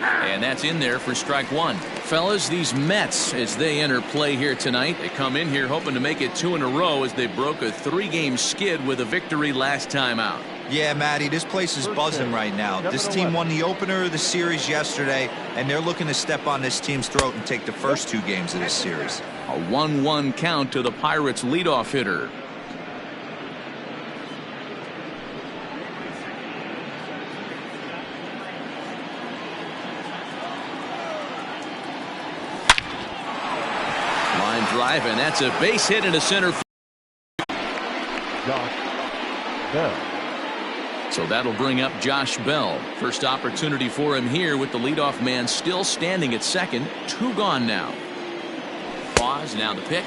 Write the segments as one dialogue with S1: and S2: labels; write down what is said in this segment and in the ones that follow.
S1: And that's in there for strike one. Fellas, these Mets, as they enter play here tonight, they come in here hoping to make it 2 in a row as they broke a 3-game skid with a victory last time out.
S2: Yeah, Matty, this place is buzzing right now. This team won the opener of the series yesterday, and they're looking to step on this team's throat and take the first 2 games of this series.
S1: A 1-1 count to the Pirates leadoff hitter. Line drive, and that's a base hit into center.
S3: Josh Bell.
S1: So that'll bring up Josh Bell. First opportunity for him here with the leadoff man still standing at second. 2 gone now. Pause, now the pitch.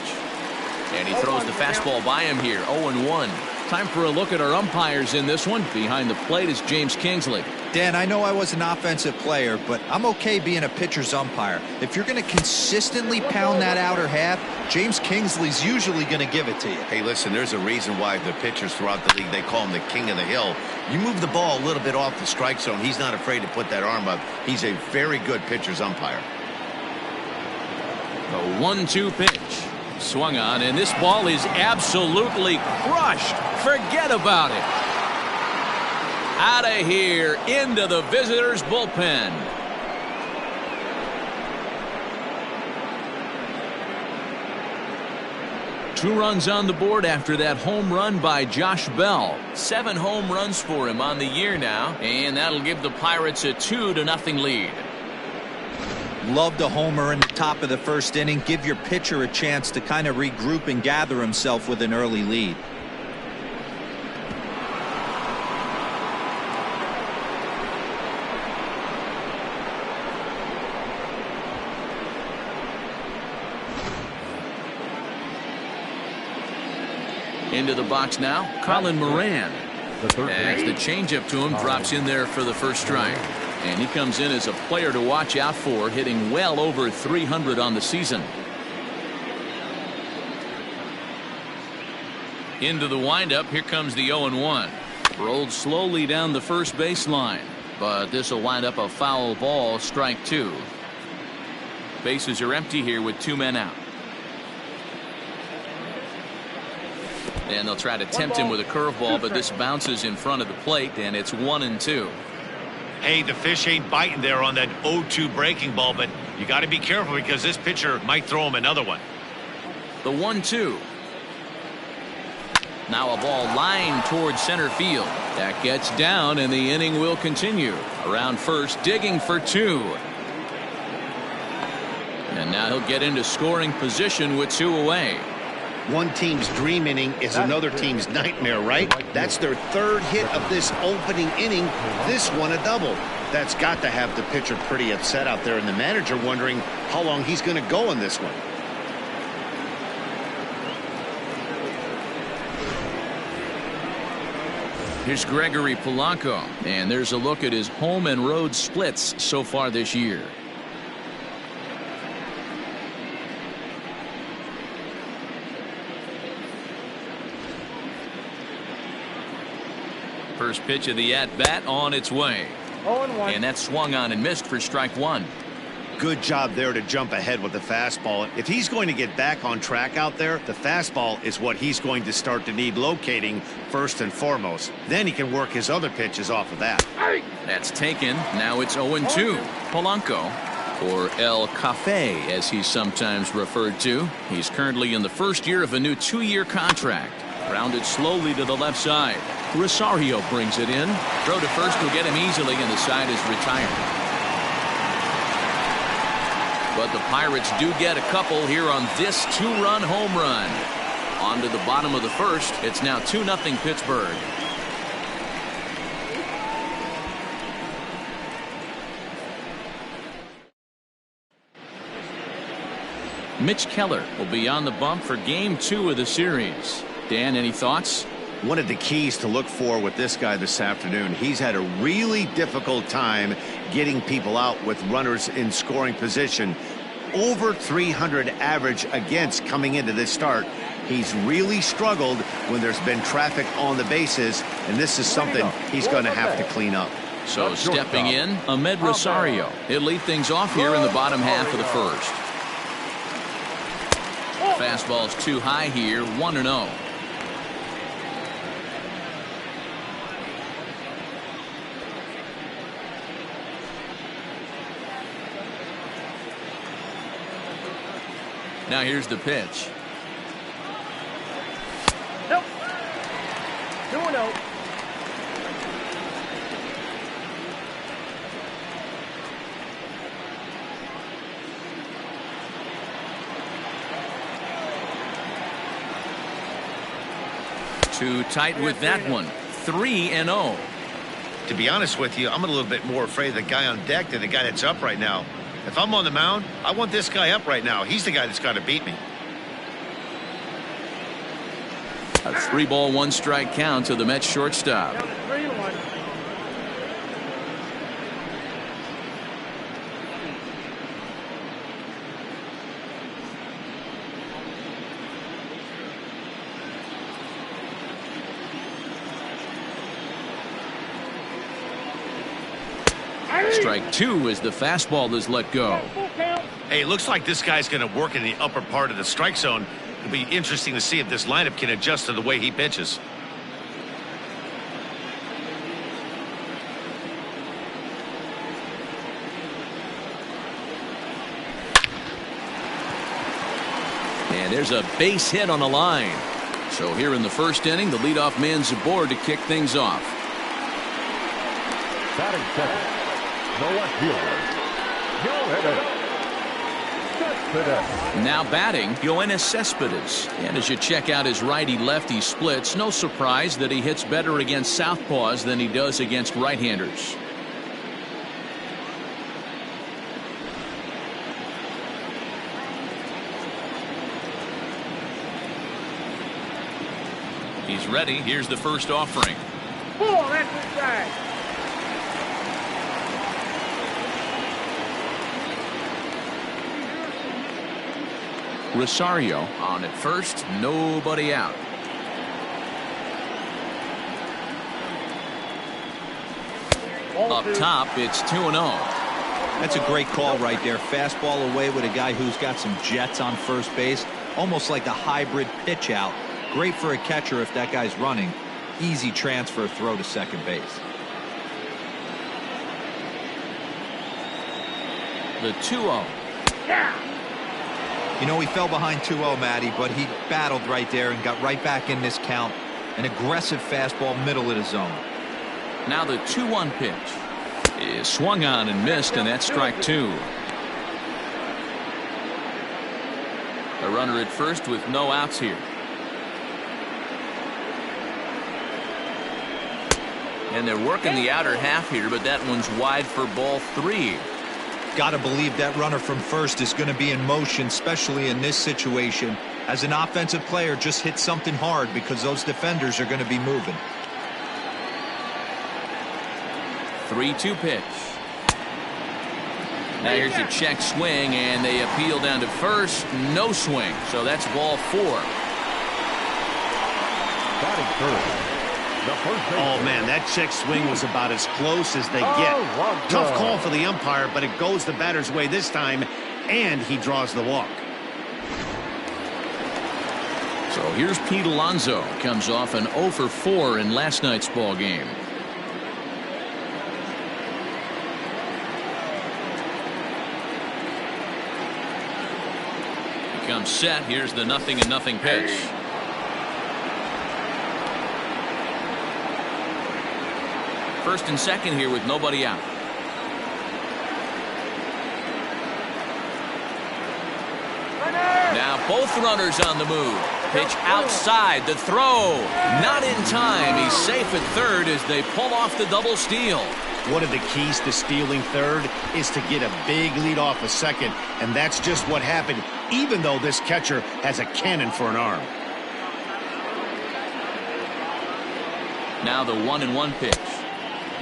S1: And he throws the fastball by him here. 0-1. Time for a look at our umpires in this one. Behind the plate is James Kingsley.
S2: Dan, I know I was an offensive player, but I'm okay being a pitcher's umpire. If you're going to consistently pound that outer half, James Kingsley's usually going to give it to you.
S4: Hey, listen, there's a reason why the pitchers throughout the league, they call him the king of the hill. You move the ball a little bit off the strike zone, he's not afraid to put that arm up. He's a very good pitcher's umpire.
S1: The 1-2 pitch. Swung on, and this ball is absolutely crushed. Forget about it. Out of here, into the visitors' bullpen. Two runs on the board after that home run by Josh Bell. 7 home runs for him on the year now, and that'll give the Pirates a 2-0 lead.
S2: Love the homer in the top of the first inning. Give your pitcher a chance to kind of regroup and gather himself with an early lead.
S1: Into the box now, Colin Moran. As the changeup to him drops in there for the first strike. And he comes in as a player to watch out for, hitting well over 300 on the season. Into the windup, here comes the 0-1. Rolled slowly down the first baseline, but this will wind up a foul ball, strike 2. Bases are empty here with 2 men out. And they'll try to tempt him with a curveball, but this bounces in front of the plate, and it's 1-2.
S4: Hey, the fish ain't biting there on that 0-2 breaking ball, but you got to be careful because this pitcher might throw him another one.
S1: The 1-2. Now a ball lined towards center field. That gets down, and the inning will continue. Around first, digging for 2. And now he'll get into scoring position with 2 away.
S4: One team's dream inning is another team's nightmare, right? That's their 3rd hit of this opening inning. This one a double. That's got to have the pitcher pretty upset out there, and the manager wondering how long he's going to go in this one.
S1: Here's Gregory Polanco, and there's a look at his home and road splits so far this year. First pitch of the at-bat on its way.
S3: 0-1.
S1: And that swung on and missed for strike 1.
S4: Good job there to jump ahead with the fastball. If he's going to get back on track out there, the fastball is what he's going to start to need locating first and foremost. Then he can work his other pitches off of that.
S1: That's taken. Now it's 0-2. Polanco, or El Cafe as he's sometimes referred to. He's currently in the first year of a new 2-year contract. Grounded slowly to the left side. Rosario brings it in. Throw to first will get him easily, and the side is retired. But the Pirates do get a couple here on this 2-run home run. On to the bottom of the first. It's now 2-0 Pittsburgh. Mitch Keller will be on the bump for game 2 of the series. Dan, any thoughts?
S4: One of the keys to look for with this guy this afternoon, he's had a really difficult time getting people out with runners in scoring position. Over 300 average against coming into this start. He's really struggled when there's been traffic on the bases, and this is something he's going to have to clean up.
S1: So stepping in, Ahmed Rosario. He'll lead things off here in the bottom half of the first. Fastball's too high here, 1-0. Now here's the pitch.
S3: Nope. 2-0.
S1: Too tight with that one. 3-0.
S4: To be honest with you, I'm a little bit more afraid of the guy on deck than the guy that's up right now. If I'm on the mound, I want this guy up right now. He's the guy that's got to beat me.
S1: A 3-ball, 1-strike count to the Mets shortstop.
S3: Down to 3-1.
S1: Strike 2 as the fastball is let go.
S3: Full count.
S4: Hey, it looks like this guy's going to work in the upper part of the strike zone. It'll be interesting to see if this lineup can adjust to the way he pitches.
S1: And there's a base hit on the line. So here in the first inning, the leadoff man's aboard to kick things off.
S3: Batting second. The left fielder.
S1: Now batting, Yoenis Cespedes. And as you check out his righty-lefty splits, no surprise that he hits better against southpaws than he does against right-handers. He's ready. Here's the first offering.
S3: Ball, that's inside.
S1: Rosario on at first, nobody out. Up top, it's 2-0.
S2: That's a great call right there. Fastball away with a guy who's got some jets on first base. Almost like a hybrid pitch out. Great for a catcher if that guy's running. Easy transfer throw to second base.
S1: The 2-0.
S3: Yeah.
S2: You know, he fell behind 2-0, Matty, but he battled right there and got right back in this count. An aggressive fastball middle of the zone.
S1: Now the 2-1 pitch is swung on and missed, and that's strike 2. A runner at first with no outs here. And they're working the outer half here, but that one's wide for ball 3.
S2: Got to believe that runner from first is going to be in motion, especially in this situation. As an offensive player, just hit something hard because those defenders are going to be moving.
S1: 3-2 pitch. Now here's a check swing, and they appeal down to first. No swing, so that's ball 4.
S3: Batting first.
S4: Oh, man, that check swing was about as close as they get. Tough call for the umpire, but it goes the batter's way this time, and he draws the walk.
S1: So here's Pete Alonso. Comes off an 0 for 4 in last night's ball game. He comes set. Here's the 0-0 pitch. First and second here with nobody out. Now both runners on the move. Pitch outside. The throw. Not in time. He's safe at third as they pull off the double steal.
S4: One of the keys to stealing third is to get a big lead off a second, and that's just what happened, even though this catcher has a cannon for an arm.
S1: Now the 1-1 pitch.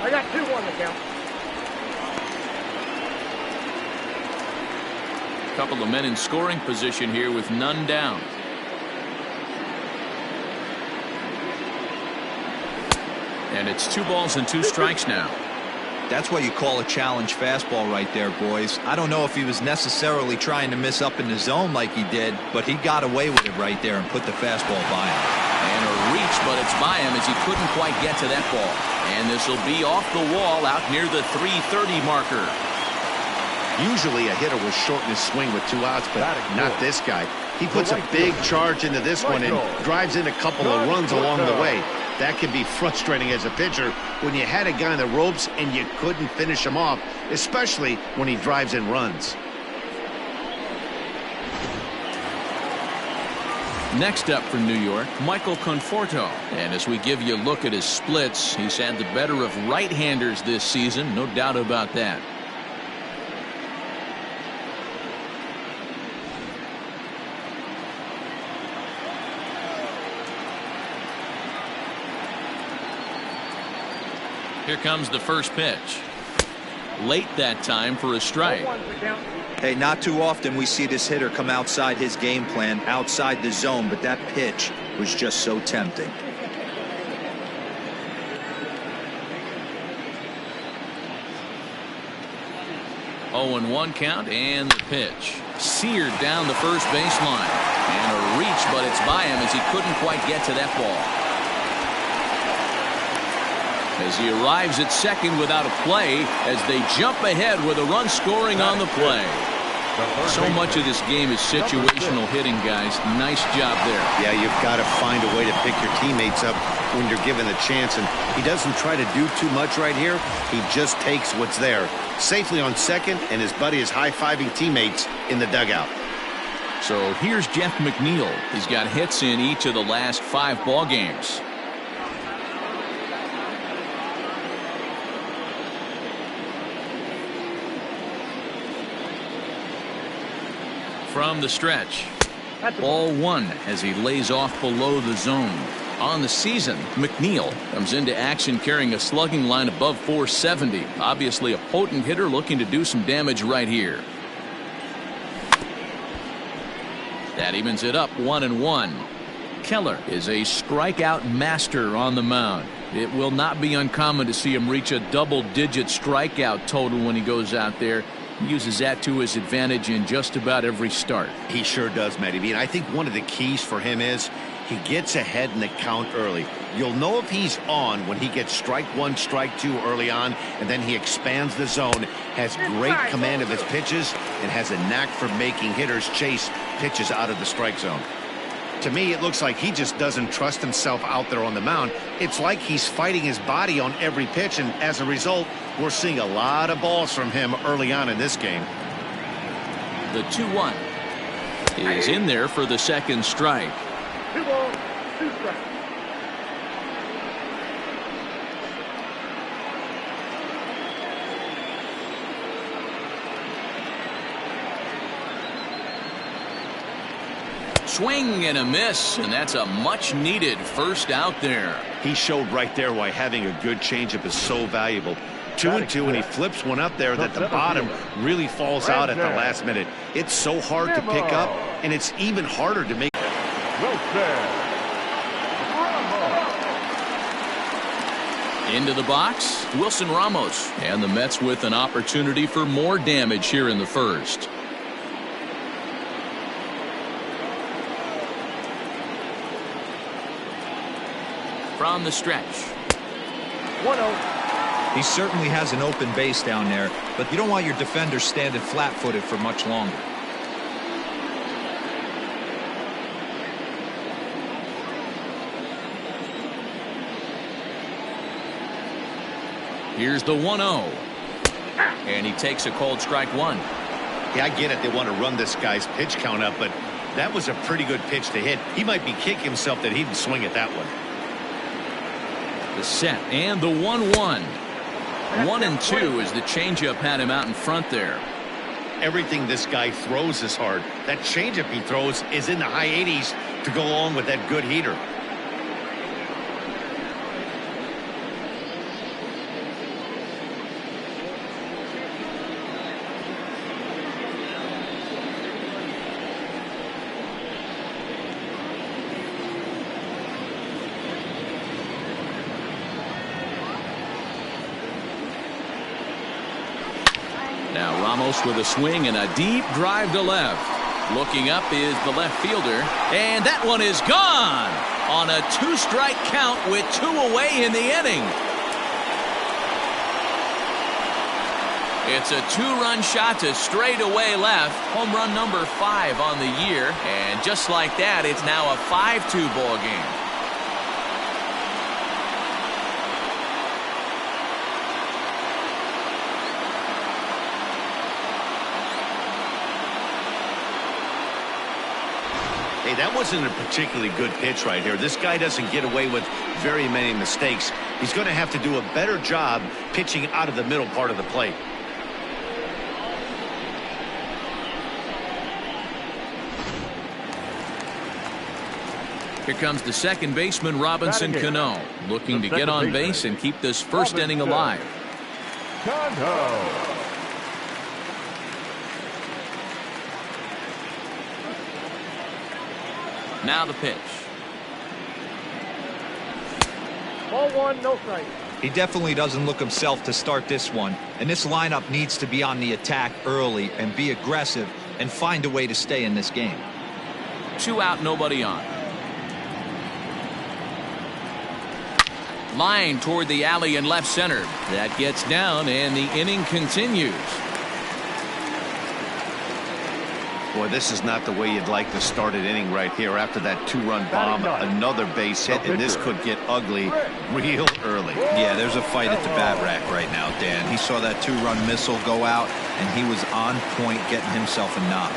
S3: I got 2-1 to count.
S1: Couple of men in scoring position here with none down. And it's 2 balls and 2 strikes now.
S2: That's what you call a challenge fastball right there, boys. I don't know if he was necessarily trying to miss up in the zone like he did, but he got away with it right there and put the fastball by him.
S1: And a reach, but it's by him as he couldn't quite get to that ball. And this will be off the wall out near the 330 marker.
S4: Usually a hitter will shorten his swing with 2 outs, but not this guy. He puts a big charge into this one and drives in a couple of runs along the way. That can be frustrating as a pitcher when you had a guy on the ropes and you couldn't finish him off, especially when he drives in runs.
S1: Next up for New York, Michael Conforto. And as we give you a look at his splits, he's had the better of right-handers this season, no doubt about that. Here comes the first pitch. Late that time for a strike.
S2: Hey, not too often we see this hitter come outside his game plan, outside the zone, but that pitch was just so tempting.
S1: Oh, 0-1 count, and the pitch. Seared down the first baseline. And a reach, but it's by him as he couldn't quite get to that ball. As he arrives at second without a play, as they jump ahead with a run scoring on the play. So much of this game is situational hitting, guys. Nice job there.
S4: Yeah, you've got to find a way to pick your teammates up when you're given the chance, and he doesn't try to do too much right here. He just takes what's there. Safely on second, and his buddy is high-fiving teammates in the dugout.
S1: So here's Jeff McNeil. He's got hits in each of the last 5 ball games. From the stretch, ball 1 as he lays off below the zone. On the season, McNeil comes into action carrying a slugging line above 470. Obviously a potent hitter looking to do some damage right here. That evens it up 1-1. Keller is a strikeout master on the mound. It will not be uncommon to see him reach a double-digit strikeout total when he goes out there. He uses that to his advantage in just about every start.
S4: He sure does, Matty B. And I think one of the keys for him is he gets ahead in the count early. You'll know if he's on when he gets strike 1, strike 2 early on, and then he expands the zone, has great command of his pitches, and has a knack for making hitters chase pitches out of the strike zone. To me, it looks like he just doesn't trust himself out there on the mound. It's like he's fighting his body on every pitch, and as a result, we're seeing a lot of balls from him early on in this game.
S1: The 2-1 is in there for the second strike.
S3: 2 balls, 2 strikes.
S1: Swing and a miss, and that's a much needed first out there.
S4: He showed right there why having a good changeup is so valuable. 2-2, and he flips one up there that the bottom really falls out at the last minute. It's so hard to pick up, and it's even harder to make.
S1: Into the box, Wilson Ramos, and the Mets with an opportunity for more damage here in the first. From the stretch.
S3: 1-0.
S2: He certainly has an open base down there, but you don't want your defender standing flat-footed for much longer.
S1: Here's the 1-0. And he takes a cold strike 1.
S4: Yeah, I get it. They want to run this guy's pitch count up, but that was a pretty good pitch to hit. He might be kicking himself that he didn't swing at that one.
S1: The set and the 1-1. 1-2 as the changeup had him out in front there.
S4: Everything this guy throws is hard. That changeup he throws is in the high 80s to go along with that good heater.
S1: Now Ramos with a swing and a deep drive to left. Looking up is the left fielder, and that one is gone on a 2-strike count with 2 away in the inning. It's a 2-run shot to straightaway left. Home run number 5 on the year, and just like that, it's now a 5-2 ball game.
S4: Hey, that wasn't a particularly good pitch right here. This guy doesn't get away with very many mistakes. He's going to have to do a better job pitching out of the middle part of the plate.
S1: Here comes the second baseman, Robinson Cano, looking to get on base and keep this first inning alive. Now the pitch.
S3: Ball 1, no strike.
S2: He definitely doesn't look himself to start this one, and this lineup needs to be on the attack early and be aggressive and find a way to stay in this game.
S1: 2 out, nobody on. Line toward the alley in left center. That gets down, and the inning continues.
S4: Boy, this is not the way you'd like to start an inning right here. After that 2-run bomb, another base hit, and this could get ugly real early.
S2: Yeah, there's a fight at the bat rack right now, Dan. He saw that 2-run missile go out, and he was on point getting himself a knock.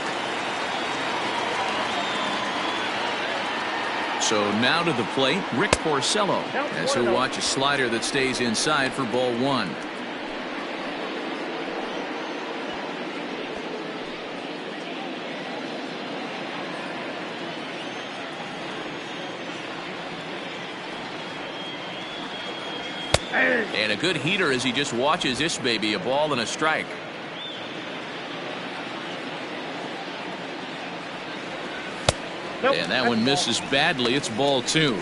S1: So now to the plate, Rick Porcello, as he'll watch a slider that stays inside for ball 1. And a good heater as he just watches this baby, a ball and a strike. And that one misses badly. It's ball 2.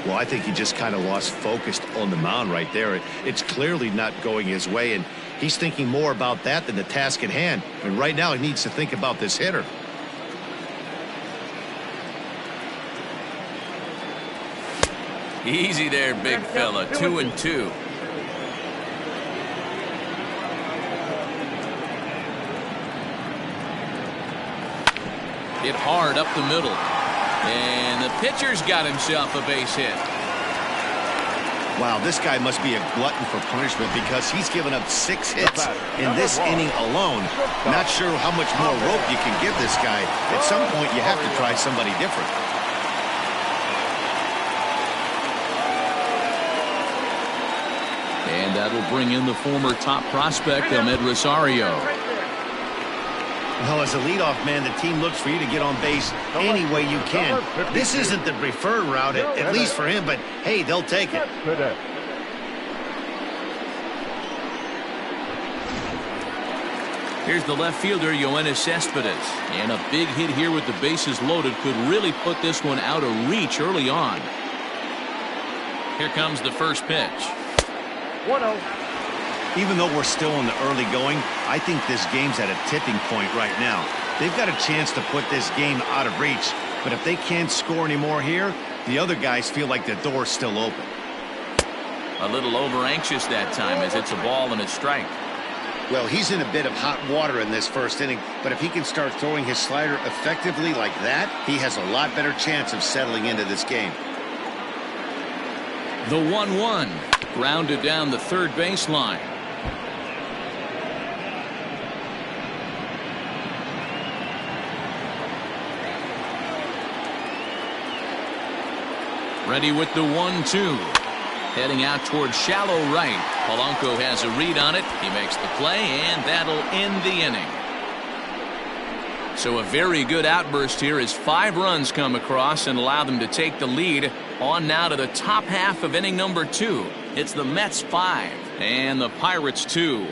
S4: Well, I think he just kind of lost focus on the mound right there. It's clearly not going his way, and he's thinking more about that than the task at hand. And right now he needs to think about this hitter.
S1: Easy there, big fella. 2-2. Hit hard up the middle. And the pitcher's got himself a base hit.
S4: Wow, this guy must be a glutton for punishment because he's given up 6 hits in this inning alone. Not sure how much more rope you can give this guy. At some point, you have to try somebody different.
S1: And that'll bring in the former top prospect, Ahmed Rosario.
S4: Well, as a leadoff man, the team looks for you to get on base any way you can. This isn't the preferred route, at least for him, but hey, they'll take it.
S1: Here's the left fielder, Yoenis Cespedes. And a big hit here with the bases loaded could really put this one out of reach early on. Here comes the first pitch.
S3: 1-0.
S4: Even though we're still in the early going, I think this game's at a tipping point right now. They've got a chance to put this game out of reach, but if they can't score any more here, the other guys feel like the door's still open.
S1: A little over anxious that time as it's a ball and a strike.
S4: Well, he's in a bit of hot water in this first inning, but if he can start throwing his slider effectively like that, he has a lot better chance of settling into this game.
S1: The 1-1 grounded down the third baseline. Ready with the 1-2. Heading out towards shallow right. Polanco has a read on it. He makes the play, and that'll end the inning. So a very good outburst here as 5 runs come across and allow them to take the lead. On now to the top half of inning number 2. It's the Mets 5 and the Pirates 2.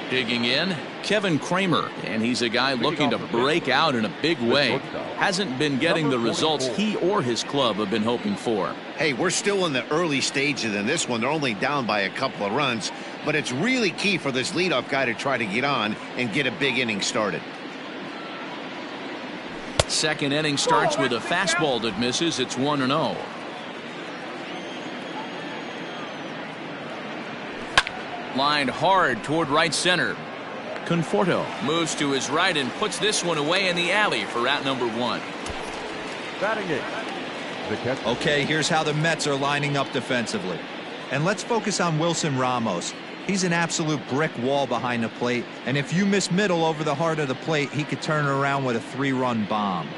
S1: Digging in, Kevin Kramer, and he's a guy looking to break out in a big way. Hasn't been getting the results he or his club have been hoping for.
S4: Hey, we're still in the early stages in this one. They're only down by a couple of runs. but it's really key for this leadoff guy to try to get on and get a big inning started.
S1: Second inning starts with a fastball that misses. It's 1-0. Lined hard toward right center. Conforto moves to his right and puts this one away in the alley for out number 1.
S3: Batting it.
S2: Okay, here's how the Mets are lining up defensively. And let's focus on Wilson Ramos. He's an absolute brick wall behind the plate, and if you miss middle over the heart of the plate, he could turn it around with a 3-run bomb.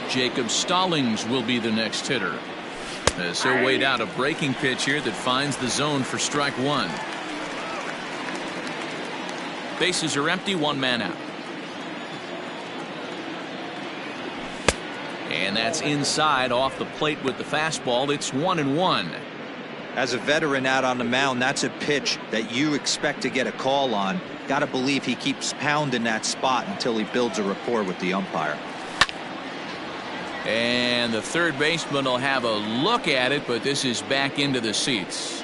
S1: Jacob Stallings will be the next hitter, as he'll wait out a breaking pitch here that finds the zone for strike 1. Bases are empty, 1 man out. And that's inside off the plate with the fastball. It's 1-1.
S2: As a veteran out on the mound, that's a pitch that you expect to get a call on. Got to believe he keeps pounding that spot until he builds a rapport with the umpire.
S1: And the third baseman will have a look at it, but this is back into the seats.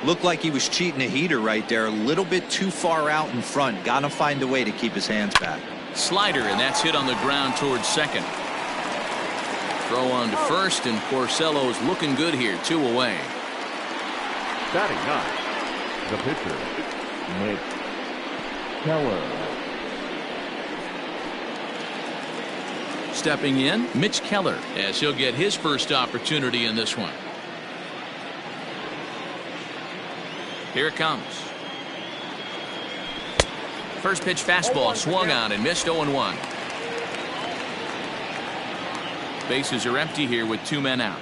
S2: Looked like he was cheating a heater right there, a little bit too far out in front. Got to find a way to keep his hands back.
S1: Slider, and that's hit on the ground towards second. Throw on to first, and Porcello's looking good here, 2 away.
S3: Batting 9. The pitcher, Mitch Keller.
S1: Stepping in, Mitch Keller, as he'll get his first opportunity in this one. Here it comes. First pitch fastball swung on and missed. 0-1. Bases are empty here with 2 men out.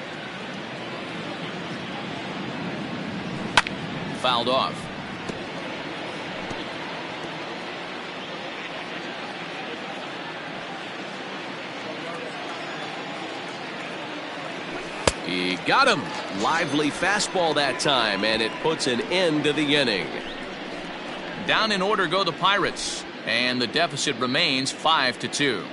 S1: Fouled off. He got him. Lively fastball that time, and it puts an end to the inning. Down in order go the Pirates, and the deficit remains 5-2.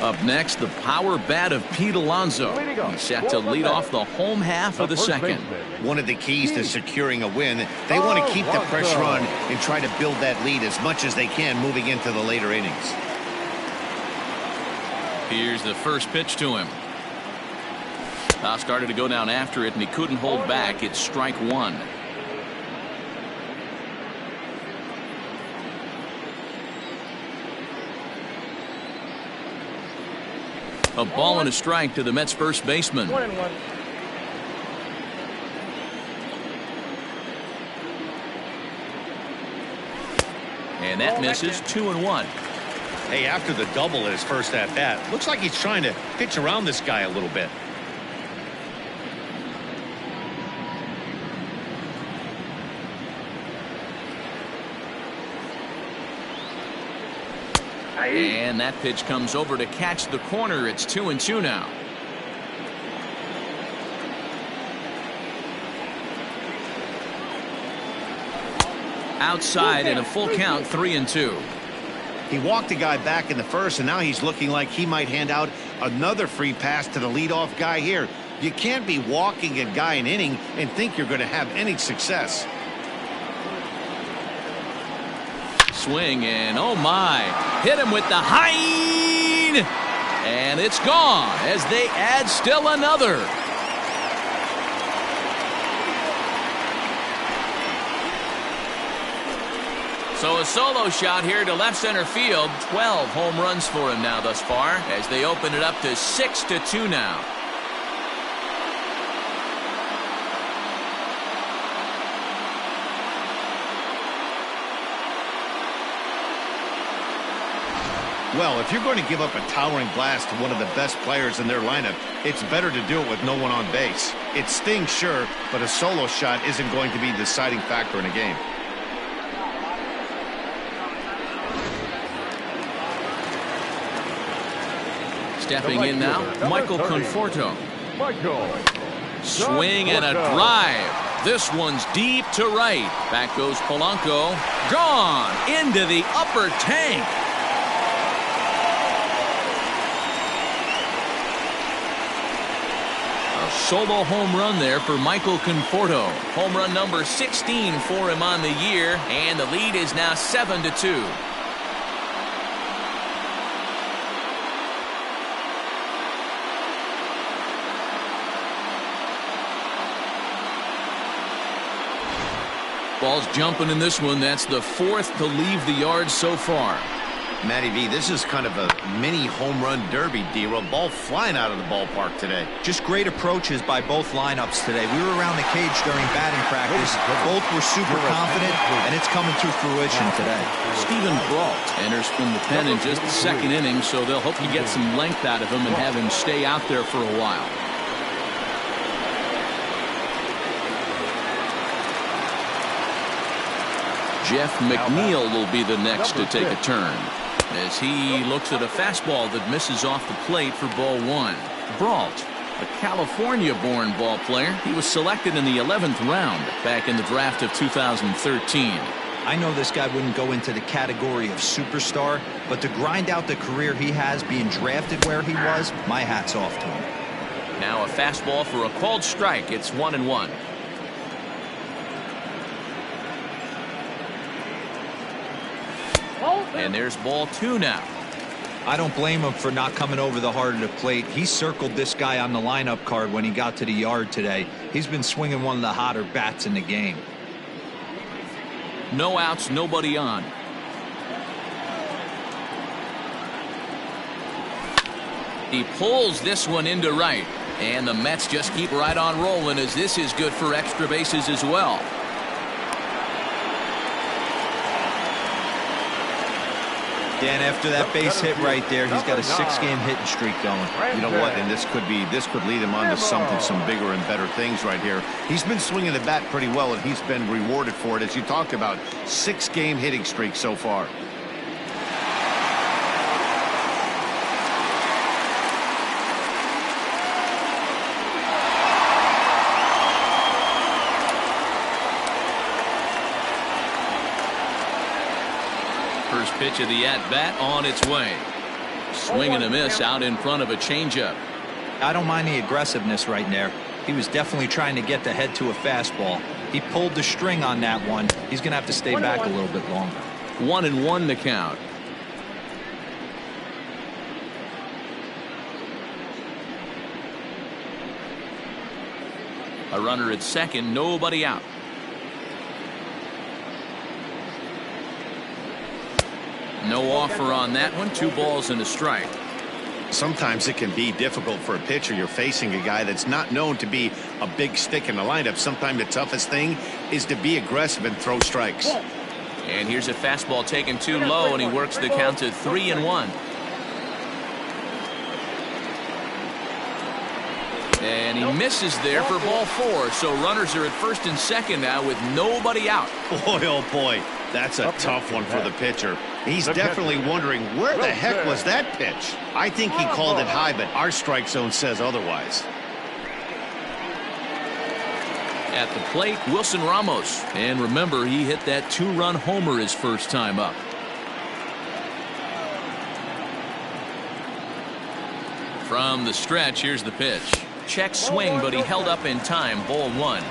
S1: Up next, the power bat of Pete Alonso. He's set to lead off the home half of the second.
S4: One of the keys to securing a win, they want to keep the pressure on and try to build that lead as much as they can moving into the later innings.
S1: Here's the first pitch to him. Started to go down after it, and he couldn't hold back. It's strike 1. A ball and a strike to the Mets first baseman.
S3: 1-1.
S1: And that misses. 2-1.
S4: Hey, after the double his first at bat, looks like he's trying to pitch around this guy a little bit.
S1: And that pitch comes over to catch the corner. It's 2-2 now. Outside in a full count, 3-2.
S4: He walked a guy back in the first, and now he's looking like he might hand out another free pass to the leadoff guy here. You can't be walking a guy an inning and think you're going to have any success.
S1: Swing, and oh my, hit him with the hind, and it's gone as they add still another. So a solo shot here to left center field. 12 home runs for him now thus far, as they open it up to 6-2 now.
S4: Well, if you're going to give up a towering blast to one of the best players in their lineup, it's better to do it with no one on base. It stings, sure, but a solo shot isn't going to be the deciding factor in a game.
S1: Stepping in now, Michael Conforto. Swing and a drive. This one's deep to right. Back goes Polanco. Gone into the upper tank. A solo home run there for Michael Conforto. Home run number 16 for him on the year, and the lead is now 7-2. Ball's jumping in this one. That's the fourth to leave the yard so far.
S4: Matty V, this is kind of a mini home run derby, D-Roll. Ball flying out of the ballpark today.
S2: Just great approaches by both lineups today. We were around the cage during batting practice. Both were super confident, and it's coming to fruition today.
S1: Steven Brault enters from the pen in just the second inning, so they'll hope to get some length out of him and have him stay out there for a while. Jeff McNeil will be the next to take a turn as he looks at a fastball that misses off the plate for ball one. Brault, a California-born ball player. He was selected in the 11th round back in the draft of 2013.
S2: I know this guy wouldn't go into the category of superstar, but to grind out the career he has being drafted where he was, my hat's off to him.
S1: Now a fastball for a called strike. It's 1-1. And there's ball two now.
S2: I don't blame him for not coming over the heart of the plate. He circled this guy on the lineup card when he got to the yard today. He's been swinging one of the hotter bats in the game.
S1: No outs, nobody on. He pulls this one into right. And the Mets just keep right on rolling as this is good for extra bases as well.
S2: Dan, after that base hit right there, he's got a 6-game hitting streak going.
S4: You know what? And this could lead him on to something, some bigger and better things right here. He's been swinging the bat pretty well, and he's been rewarded for it, as you talked about. 6-game hitting streak so far.
S1: First pitch of the at-bat on its way. Swing and a miss out in front of a changeup.
S2: I don't mind the aggressiveness right there. He was definitely trying to get the head to a fastball. He pulled the string on that one. He's going to have to stay back a little bit longer.
S1: 1-1 the count. A runner at second, nobody out. No offer on that one. 2 balls and a strike.
S4: Sometimes it can be difficult for a pitcher. You're facing a guy that's not known to be a big stick in the lineup. Sometimes the toughest thing is to be aggressive and throw strikes.
S1: And here's a fastball taken too low, and he works the count to 3-1. And he misses there for ball 4. So runners are at first and second now with nobody out.
S4: Boy, oh boy, that's a tough one for the pitcher. He's definitely wondering, where the heck was that pitch? I think he called it high, but our strike zone says otherwise.
S1: At the plate, Wilson Ramos. And remember, he hit that 2-run homer his first time up. From the stretch, here's the pitch. Check swing, but he held up in time. Ball 1.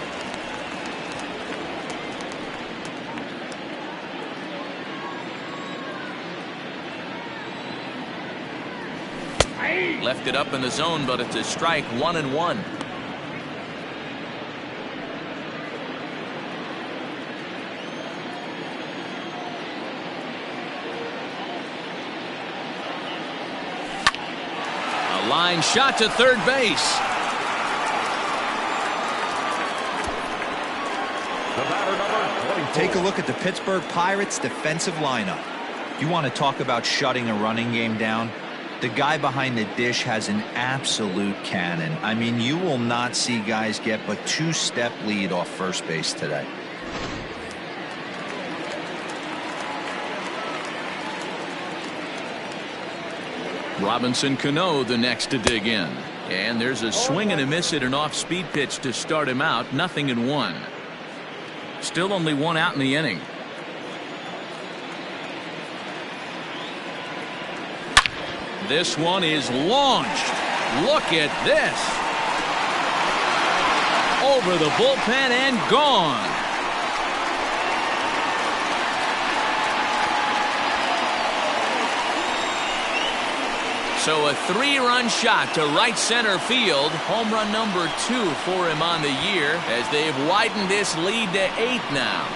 S1: Left it up in the zone, but it's a strike. 1-1. A line shot to third base.
S2: Take a look at the Pittsburgh Pirates defensive lineup. You want to talk about shutting a running game down? The guy behind the dish has an absolute cannon. I mean, you will not see guys get but 2-step lead off first base today.
S1: Robinson Cano the next to dig in. And there's a swing and a miss at an off-speed pitch to start him out. 0-1. Still only one out in the inning. This one is launched. Look at this. Over the bullpen and gone. So a 3-run shot to right center field. Home run number 2 for him on the year as they've widened this lead to 8 now.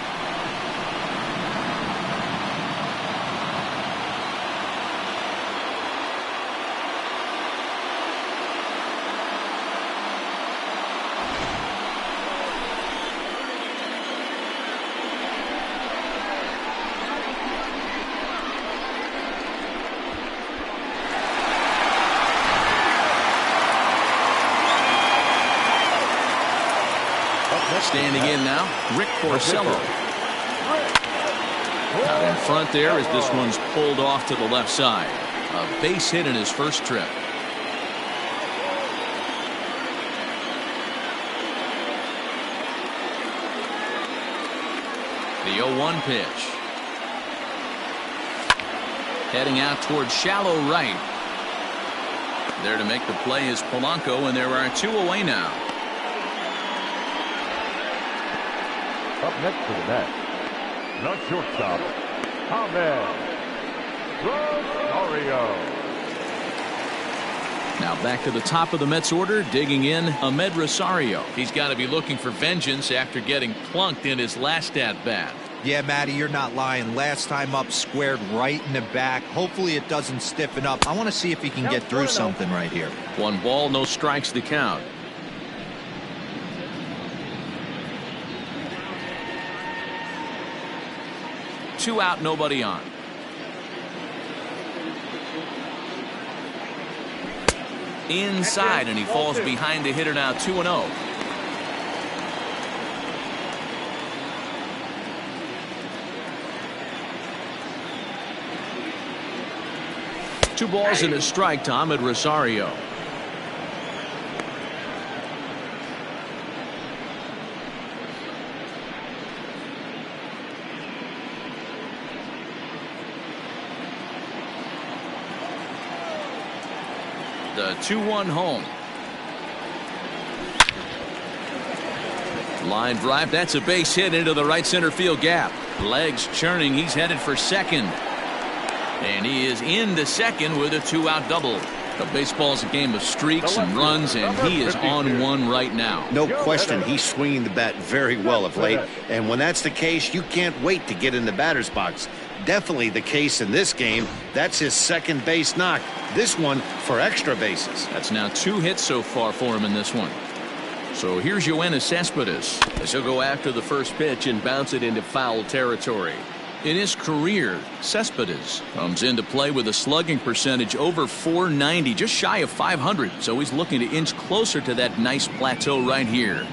S1: Standing in now, Rick Porcello. Out in front there as this one's pulled off to the left side. A base hit in his first trip. The 0-1 pitch. Heading out towards shallow right. There to make the play is Polanco, and there are 2 away now.
S3: Up next to the net, the shortstop, Rosario.
S1: Now back to the top of the Mets order, digging in Ahmed Rosario. He's got to be looking for vengeance after getting plunked in his last at-bat.
S2: Yeah, Matty, you're not lying. Last time up, squared right in the back. Hopefully it doesn't stiffen up. I want to see if he can get through something right here.
S1: 1 ball, no strikes to count. Two out, nobody on. Inside, and he falls behind the hitter now, 2-0. Two balls and a strike to Ahmed Rosario. The 2-1 home. Line drive. That's a base hit into the right center field gap. Legs churning. He's headed for second. And he is into second with a 2-out double. But baseball's a game of streaks and runs, and he is on one right now.
S4: No question, he's swinging the bat very well of late. And when that's the case, you can't wait to get in the batter's box. Definitely the case in this game. That's his second base knock. This one for extra bases.
S1: That's now 2 hits so far for him in this one. So here's Yoenis Cespedes as he'll go after the first pitch and bounce it into foul territory. In his career, Cespedes comes into play with a slugging percentage over .490, just shy of .500. So he's looking to inch closer to that nice plateau right here.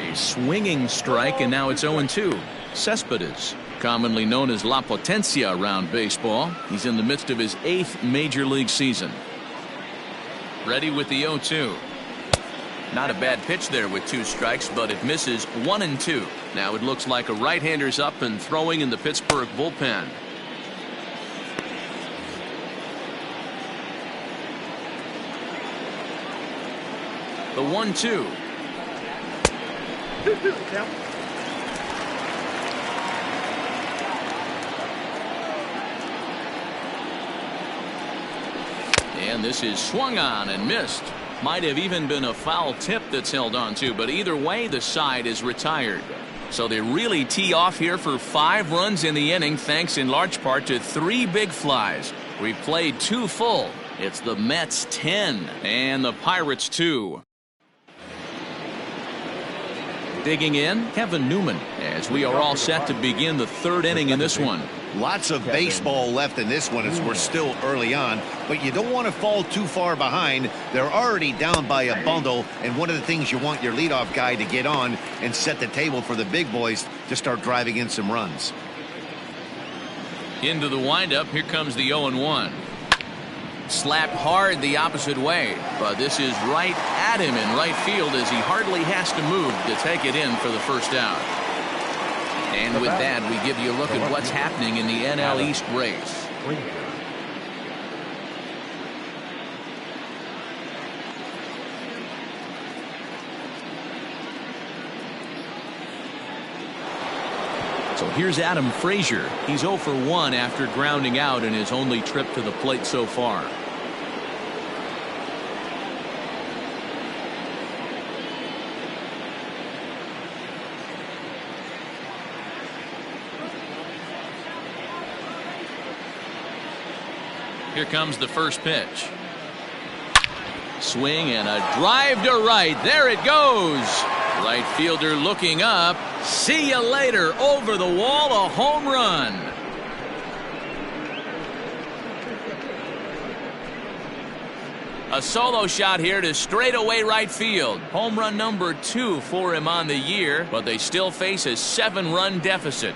S1: A swinging strike, and now it's 0-2. Cespedes, commonly known as La Potencia around baseball. He's in the midst of his 8th major league season. Ready with the 0-2. Not a bad pitch there with 2 strikes, but it misses 1-2. Now it looks like a right-hander's up and throwing in the Pittsburgh bullpen. The 1-2. And this is swung on and missed. Might have even been a foul tip that's held on to, but either way the side is retired. So they really tee off here for 5 runs in the inning, thanks in large part to 3 big flies. We've played 2 full. It's the Mets 10 and the Pirates 2. Digging in, Kevin Newman, as we are all set to begin the 3rd inning in this one.
S4: Lots of baseball left in this one as we're still early on, but you don't want to fall too far behind. They're already down by a bundle, and one of the things you want your leadoff guy to get on and set the table for the big boys to start driving in some runs.
S1: Into the windup, here comes the 0-1. Slapped hard the opposite way, but this is right at him in right field as he hardly has to move to take it in for the first out. And with that, we give you a look at what's happening in the NL East race. So here's Adam Frazier. He's 0 for 1 after grounding out in his only trip to the plate so far. Here comes the first pitch. Swing and a drive to right. There it goes. Right fielder looking up. See you later. Over the wall, a home run. A solo shot here to straightaway right field. Home run number 2 for him on the year, but they still face a 7-run deficit.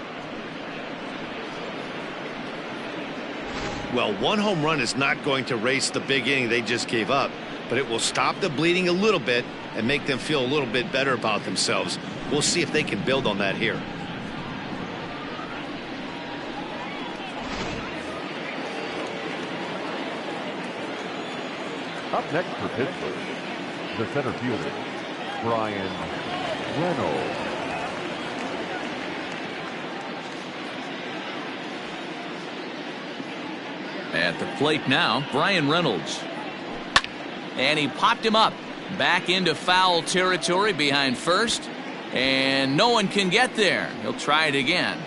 S4: Well, 1 home run is not going to erase the big inning they just gave up, but it will stop the bleeding a little bit and make them feel a little bit better about themselves. We'll see if they can build on that here.
S3: Up next for Pittsburgh, the center fielder, Brian Reynolds.
S1: At the plate now, Brian Reynolds. And he popped him up. Back into foul territory behind first. And no one can get there. He'll try it again.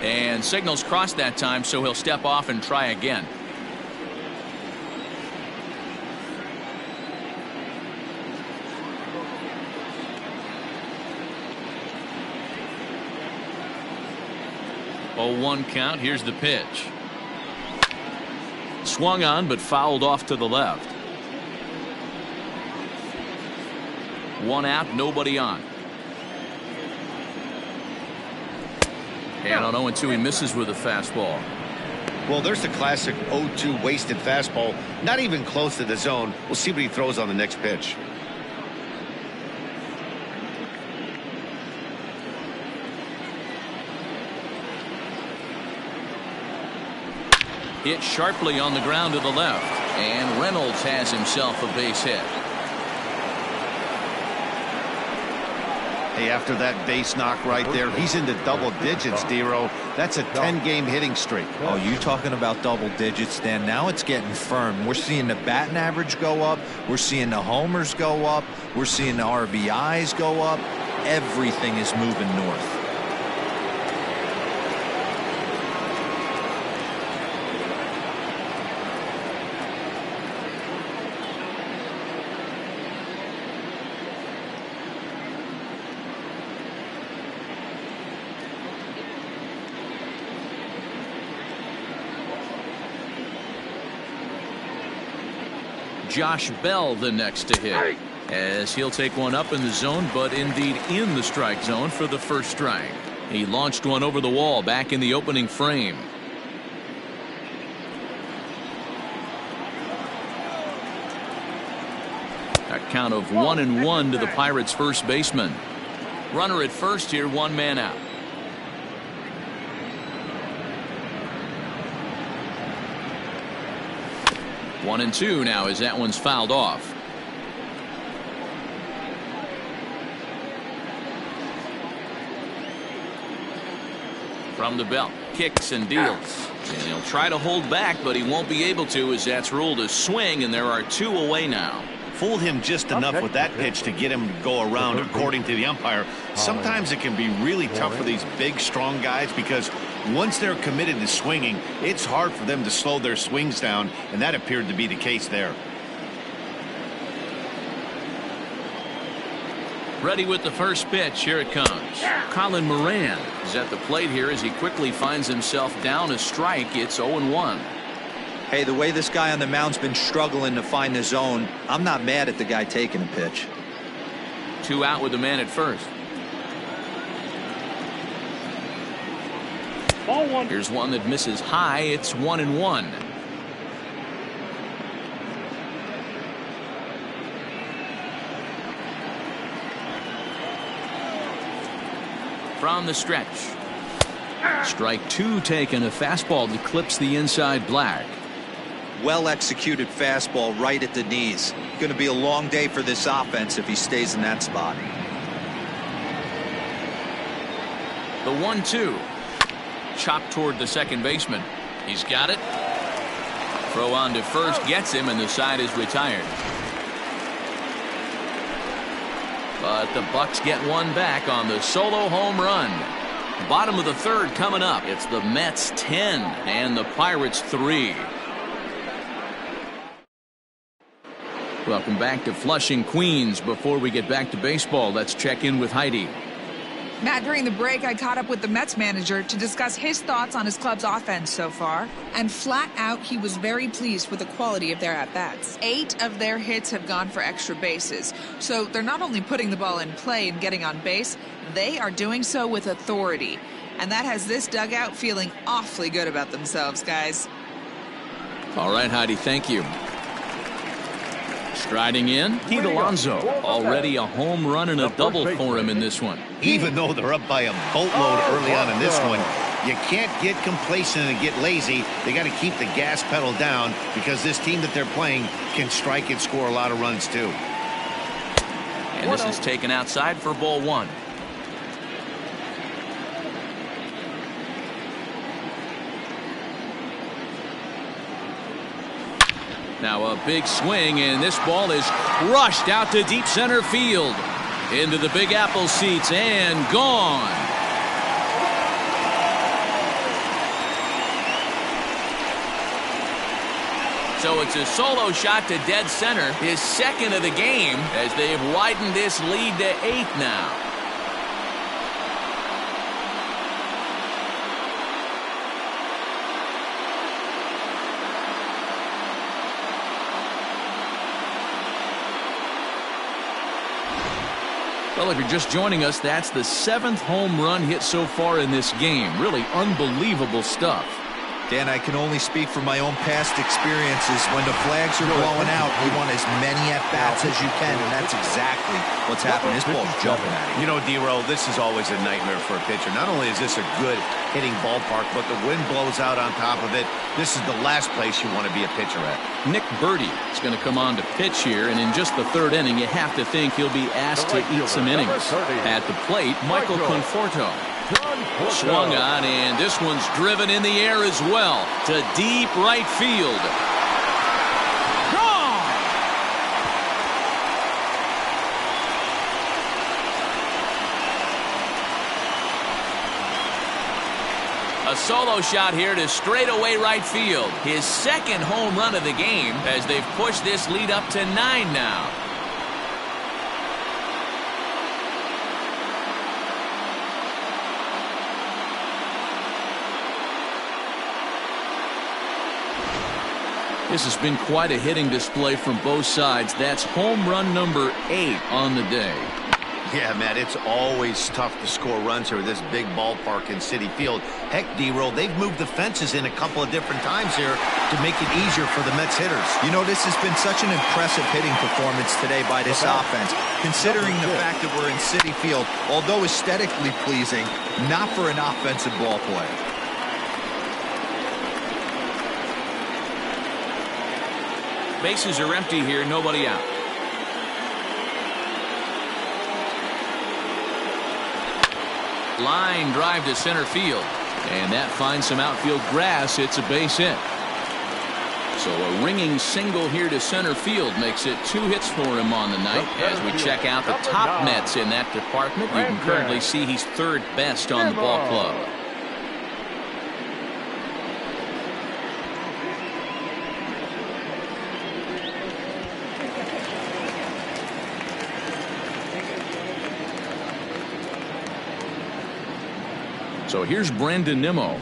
S1: And signals crossed that time, so he'll step off and try again. Oh, 1 count. Here's the pitch. Swung on, but fouled off to the left. 1 out, nobody on. And on 0-2, he misses with a fastball.
S4: Well, there's the classic 0-2 wasted fastball. Not even close to the zone. We'll see what he throws on the next pitch.
S1: Hit sharply on the ground to the left. And Reynolds has himself a base hit.
S4: Hey, after that base knock right there, he's into double digits, Dero. That's a 10-game hitting streak.
S2: Oh, you talking about double digits, Dan? Now it's getting firm. We're seeing the batting average go up. We're seeing the homers go up. We're seeing the RBIs go up. Everything is moving north.
S1: Josh Bell the next to hit, as he'll take one up in the zone, but indeed in the strike zone for the first strike. He launched one over the wall back in the opening frame. A count of 1-1 to the Pirates' first baseman. Runner at first here, 1 man out. One and 2 now as that one's fouled off. From the belt, kicks and deals. And he'll try to hold back, but he won't be able to, as that's ruled a swing, and there are 2 away now.
S4: Fooled him just enough with that pitch to get him to go around, according to the umpire. Sometimes it can be really tough for these big, strong guys because once they're committed to swinging, it's hard for them to slow their swings down, and that appeared to be the case there.
S1: Ready with the first pitch. Here it comes. Colin Moran is at the plate here as he quickly finds himself down a strike. It's 0-1.
S2: Hey, the way this guy on the mound's been struggling to find the zone, I'm not mad at the guy taking a pitch.
S1: 2 out with the man at first.
S3: Ball one.
S1: Here's one that misses high. It's 1-1. From the stretch. Strike 2 taken. A fastball that clips the inside black.
S2: Well executed fastball right at the knees. Going to be a long day for this offense if he stays in that spot.
S1: The 1-2. Chopped toward the second baseman. He's got it. Throw on to first gets him, and the side is retired. But the Bucks get one back on the solo home run. Bottom of the third coming up. It's the Mets 10 and the Pirates 3. Welcome back to Flushing, Queens. Before we get back to baseball, let's check in with Heidi.
S5: Matt, during the break, I caught up with the Mets manager to discuss his thoughts on his club's offense so far. And flat out, he was very pleased with the quality of their at-bats. 8 of their hits have gone for extra bases. So they're not only putting the ball in play and getting on base, they are doing so with authority. And that has this dugout feeling awfully good about themselves, guys.
S1: All right, Heidi, thank you. Striding in, Pete Alonso. Already a home run and a double for him in this one.
S4: Even though they're up by a boatload early on in this one, you can't get complacent and get lazy. They got to keep the gas pedal down because this team that they're playing can strike and score a lot of runs too.
S1: And this is taken outside for ball 1. Now a big swing, and this ball is crushed out to deep center field. Into the Big Apple seats and gone. So it's a solo shot to dead center, his second of the game, as they've widened this lead to 8 now. Well, if you're just joining us, that's the 7th home run hit so far in this game. Really unbelievable stuff.
S2: Dan, I can only speak from my own past experiences. When the flags are blowing out, you want as many at-bats as you can, and that's exactly what's happening. This ball's jumping at you.
S4: You know, D-Row, this is always a nightmare for a pitcher. Not only is this a good hitting ballpark, but the wind blows out on top of it. This is the last place you want to be a pitcher at.
S1: Nick Birdie is going to come on to pitch here, and in just the 3rd inning, you have to think he'll be asked to eat some innings. At the plate, Michael Conforto. Swung on, and this one's driven in the air as well to deep right field. Gone! A solo shot here to straightaway right field. His 2nd home run of the game as they've pushed this lead up to 9 now. This has been quite a hitting display from both sides. That's home run number 8 on the day.
S4: Yeah, Matt, it's always tough to score runs here at this big ballpark in Citi Field. Heck, D-Roll, they've moved the fences in a couple of different times here to make it easier for the Mets hitters.
S2: You know, this has been such an impressive hitting performance today by this offense, considering the fact that we're in Citi Field, although aesthetically pleasing, not for an offensive ball player.
S1: Bases are empty here, nobody out. Line drive to center field, and that finds some outfield grass. It's a base hit. So a ringing single here to center field makes it 2 hits for him on the night. As we check out the top Mets in that department, you can currently see he's 3rd best on the ball club. So here's Brandon Nimmo.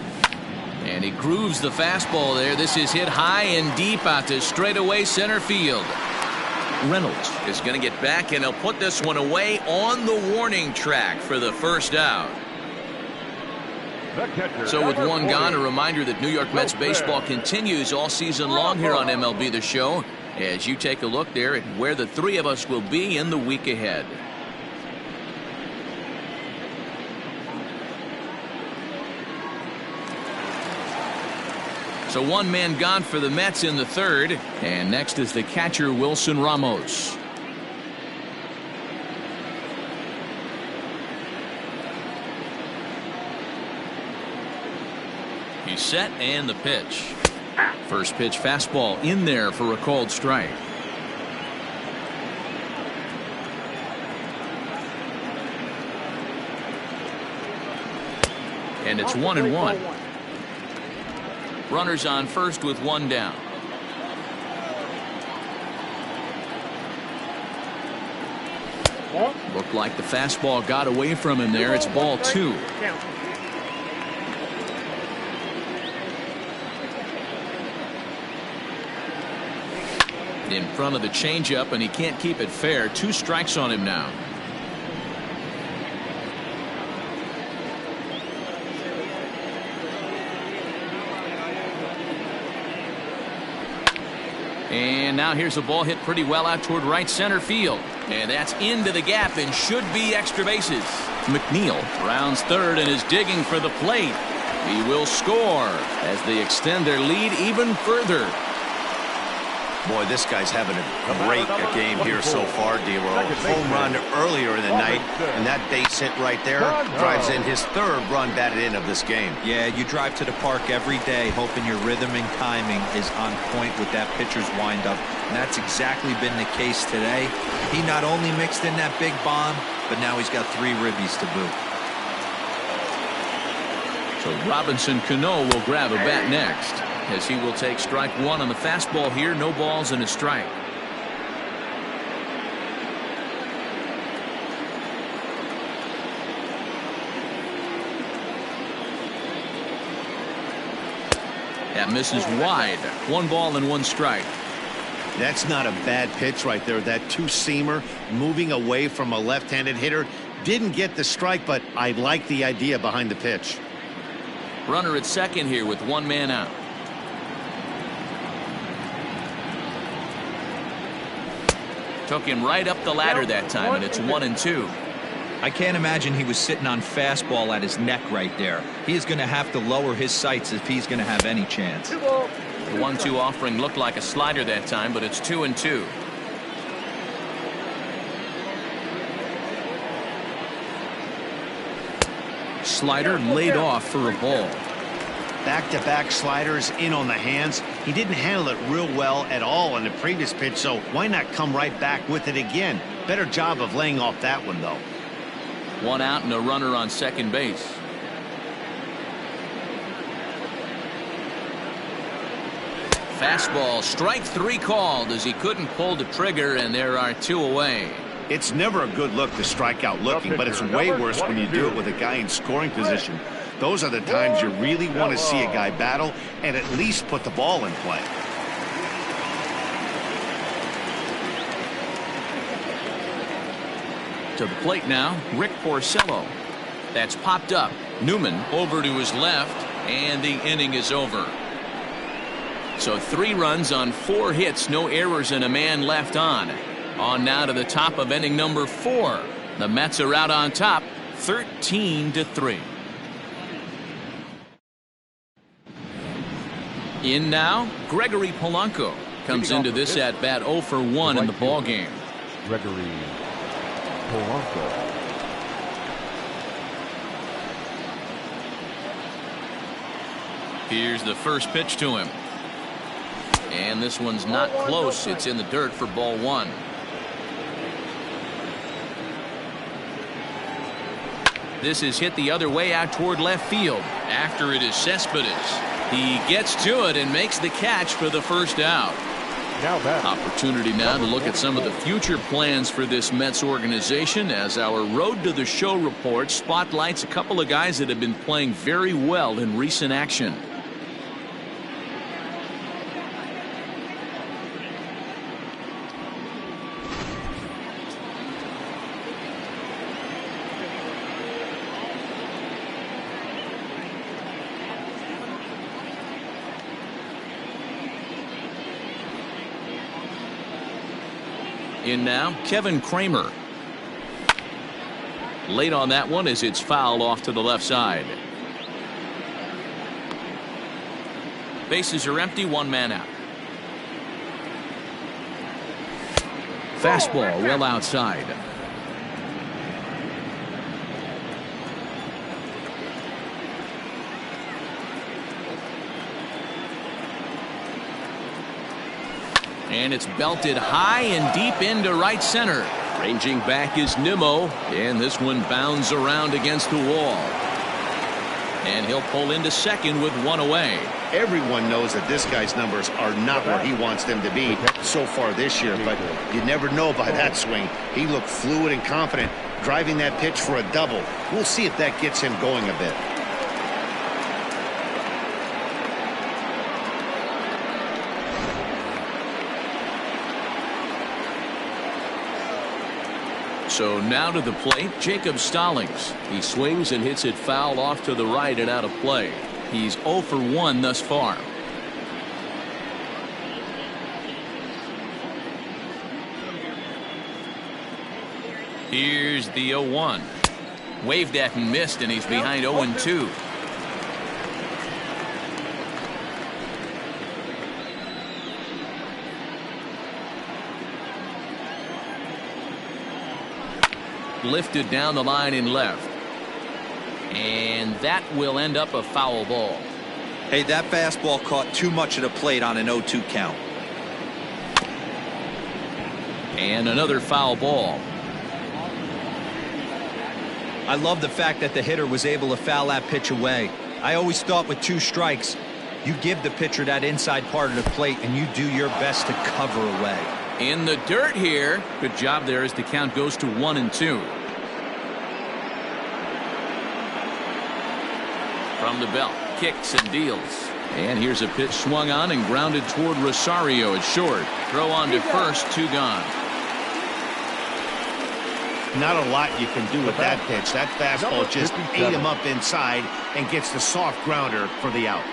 S1: And he grooves the fastball there. This is hit high and deep out to straightaway center field. Reynolds is going to get back, and he'll put this one away on the warning track for the first out. So with one gone, a reminder that New York Mets baseball continues all season long here on MLB The Show, as you take a look there at where the three of us will be in the week ahead. So one man gone for the Mets in the third, and next is the catcher Wilson Ramos. He's set, and the pitch. First pitch fastball in there for a called strike. And it's 1-1. Runners on first with one down. Looked like the fastball got away from him there. It's ball 2. In front of the changeup, and he can't keep it fair. 2 strikes on him now. And now here's a ball hit pretty well out toward right center field. And that's into the gap and should be extra bases. McNeil rounds third and is digging for the plate. He will score as they extend their lead even further.
S4: Boy, this guy's having a great game here so far, D-Roll. Home run earlier in the night, and that base hit right there drives in his third run batted in of this game.
S2: Yeah, you drive to the park every day hoping your rhythm and timing is on point with that pitcher's windup, and that's exactly been the case today. He not only mixed in that big bomb, but now he's got 3 ribbies to boot.
S1: So Robinson Cano will grab a bat next, as he will take strike 1 on the fastball here. No balls and a strike. That misses wide. 1 ball and 1 strike.
S4: That's not a bad pitch right there. That 2-seamer moving away from a left-handed hitter. Didn't get the strike, but I like the idea behind the pitch.
S1: Runner at second here with 1 man out. Took him right up the ladder that time, and it's 1-2.
S2: I can't imagine he was sitting on fastball at his neck right there. He is going to have to lower his sights if he's going to have any chance.
S1: The 1-2 offering looked like a slider that time, but it's 2-2. Slider laid off for a ball.
S4: Back-to-back sliders in on the hands. He didn't handle it real well at all on the previous pitch, so why not come right back with it again? Better job of laying off that one, though.
S1: 1 out and a runner on second base. Fastball, strike 3 called as he couldn't pull the trigger, and there are 2 away.
S4: It's never a good look to strike out looking, but it's way worse when you do it with a guy in scoring position. Those are the times you really want to see a guy battle and at least put the ball in play.
S1: To the plate now, Rick Porcello. That's popped up. Newman over to his left, and the inning is over. So 3 runs on 4 hits, no errors, and a man left on. On now to the top of inning number 4. The Mets are out on top, 13-3. In now, Gregory Polanco comes into this at bat 0 for 1 in the ball game.
S3: Gregory Polanco.
S1: Here's the first pitch to him. And this one's not close. It's in the dirt for ball 1. This is hit the other way out toward left field. After it is Cespedes. He gets to it and makes the catch for the first out. Opportunity now to look at some of the future plans for this Mets organization as our Road to the Show report spotlights a couple of guys that have been playing very well in recent action. In now, Kevin Kramer. Late on that one as it's fouled off to the left side. Bases are empty, one man out. Fastball well outside. And it's belted high and deep into right center. Ranging back is Nimmo, and this one bounds around against the wall. And he'll pull into second with one away.
S4: Everyone knows that this guy's numbers are not where he wants them to be so far this year, but you never know by that swing. He looked fluid and confident, driving that pitch for a double. We'll see if that gets him going a bit.
S1: So now to the plate, Jacob Stallings. He swings and hits it foul off to the right and out of play. He's 0 for 1 thus far. Here's the 0-1. Waved at and missed, and he's behind 0-2. Lifted down the line in left. And that will end up a foul ball.
S2: Hey, that fastball caught too much of the plate on an 0-2 count.
S1: And another foul ball.
S2: I love the fact that the hitter was able to foul that pitch away. I always thought with 2 strikes, you give the pitcher that inside part of the plate and you do your best to cover away.
S1: In the dirt here. Good job there as the count goes to 1-2. From the belt, kicks and deals. And here's a pitch swung on and grounded toward Rosario at short. Throw on to first, 2 gone.
S4: Not a lot you can do with that pitch. That fastball just ate him up inside and gets the soft grounder for the out.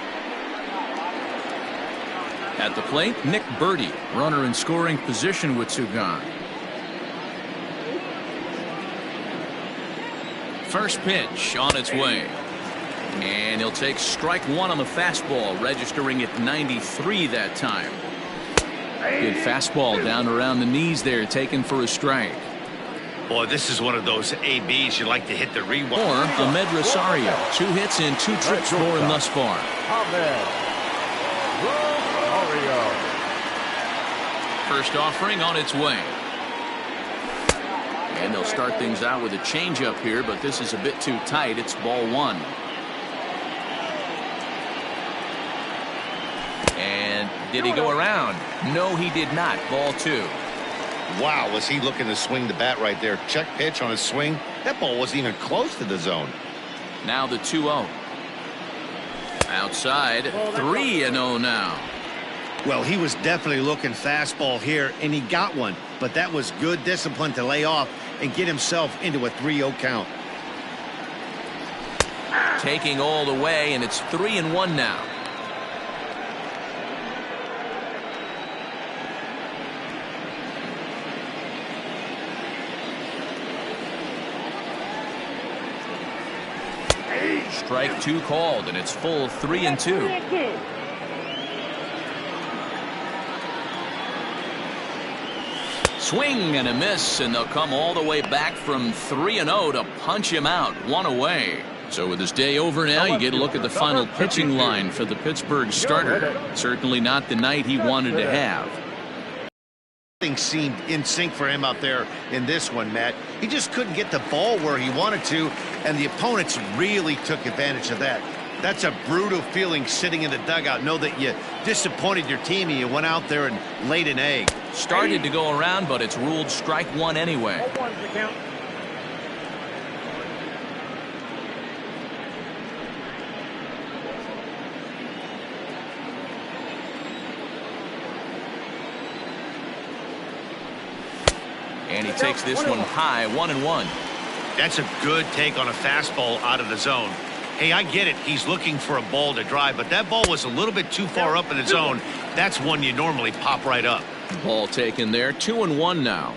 S1: At the plate, Nick Birdie, runner in scoring position with 2 gone. First pitch on its way. And he'll take strike 1 on the fastball, registering at 93 that time. Good fastball down around the knees there, taken for a strike.
S4: Boy, this is one of those ABs you like to hit the rewind.
S1: Or Ahmed Rosario, 2 hits and 2 trips for him thus far. First offering on its way. And they'll start things out with a changeup here, but this is a bit too tight. It's ball 1. And did he go around? No, he did not. Ball 2.
S4: Wow, was he looking to swing the bat right there. Check pitch on his swing. That ball wasn't even close to the zone.
S1: Now the 2-0. Outside, 3-0 now.
S4: Well, he was definitely looking fastball here, and he got one. But that was good discipline to lay off and get himself into a 3-0 count.
S1: Taking all the way, and it's 3-1 now. Strike 2 called, and it's full 3-2. Swing and a miss, and they'll come all the way back from 3-0 to punch him out, 1 away. So with his day over now, you get a look at the final pitching line for the Pittsburgh starter. Certainly not the night he wanted to have.
S4: Things seemed in sync for him out there in this one, Matt. He just couldn't get the ball where he wanted to, and the opponents really took advantage of that. That's a brutal feeling sitting in the dugout. Know that you disappointed your team and you went out there and laid an egg.
S1: Started to go around, but it's ruled strike 1 anyway. And he takes this one high, 1-1.
S4: That's a good take on a fastball out of the zone. Hey, I get it. He's looking for a ball to drive, but that ball was a little bit too far up in the zone. That's one you normally pop right up.
S1: Ball taken there, 2-1 now.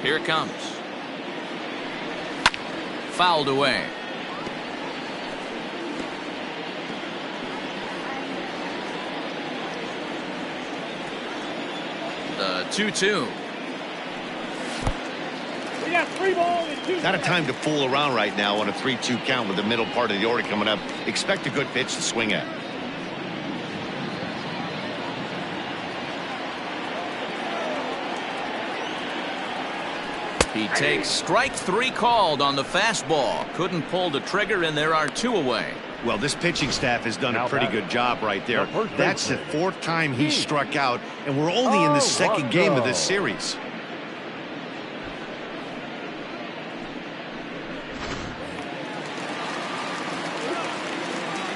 S1: Here it comes. Fouled away. The 2-2.
S6: We got 3 balls and 2
S4: Not a time to fool around right now on a 3-2 count with the middle part of the order coming up. Expect a good pitch to swing at.
S1: He takes strike 3 called on the fastball. Couldn't pull the trigger, and there are 2 away.
S4: Well, this pitching staff has done a pretty good job right there. That's the 4th time he struck out, and we're only in the 2nd game of this series.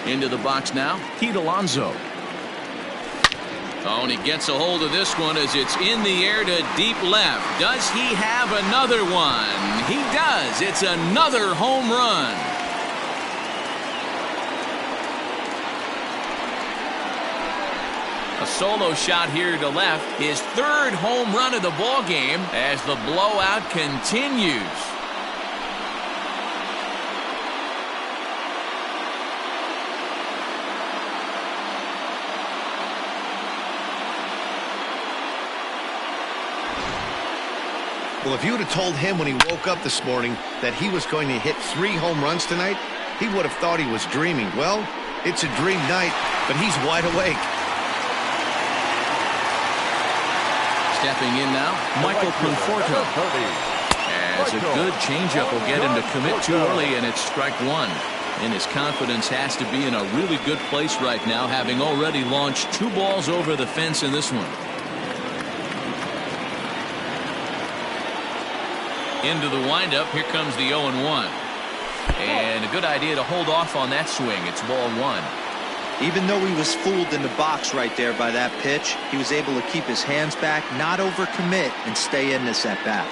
S1: Into the box now, Pete Alonso. Oh, and he gets a hold of this one as it's in the air to deep left. Does he have another one? He does. It's another home run. A solo shot here to left. His 3rd home run of the ball game as the blowout continues.
S4: Well, if you would have told him when he woke up this morning that he was going to hit 3 home runs tonight, he would have thought he was dreaming. Well, it's a dream night, but he's wide awake.
S1: Stepping in now, Michael Conforto. As a good changeup will get him to commit too early, and it's strike 1. And his confidence has to be in a really good place right now, having already launched 2 balls over the fence in this one. Into the windup. Here comes the 0-1. And a good idea to hold off on that swing. It's ball 1.
S2: Even though he was fooled in the box right there by that pitch, he was able to keep his hands back, not overcommit, and stay in this at bat.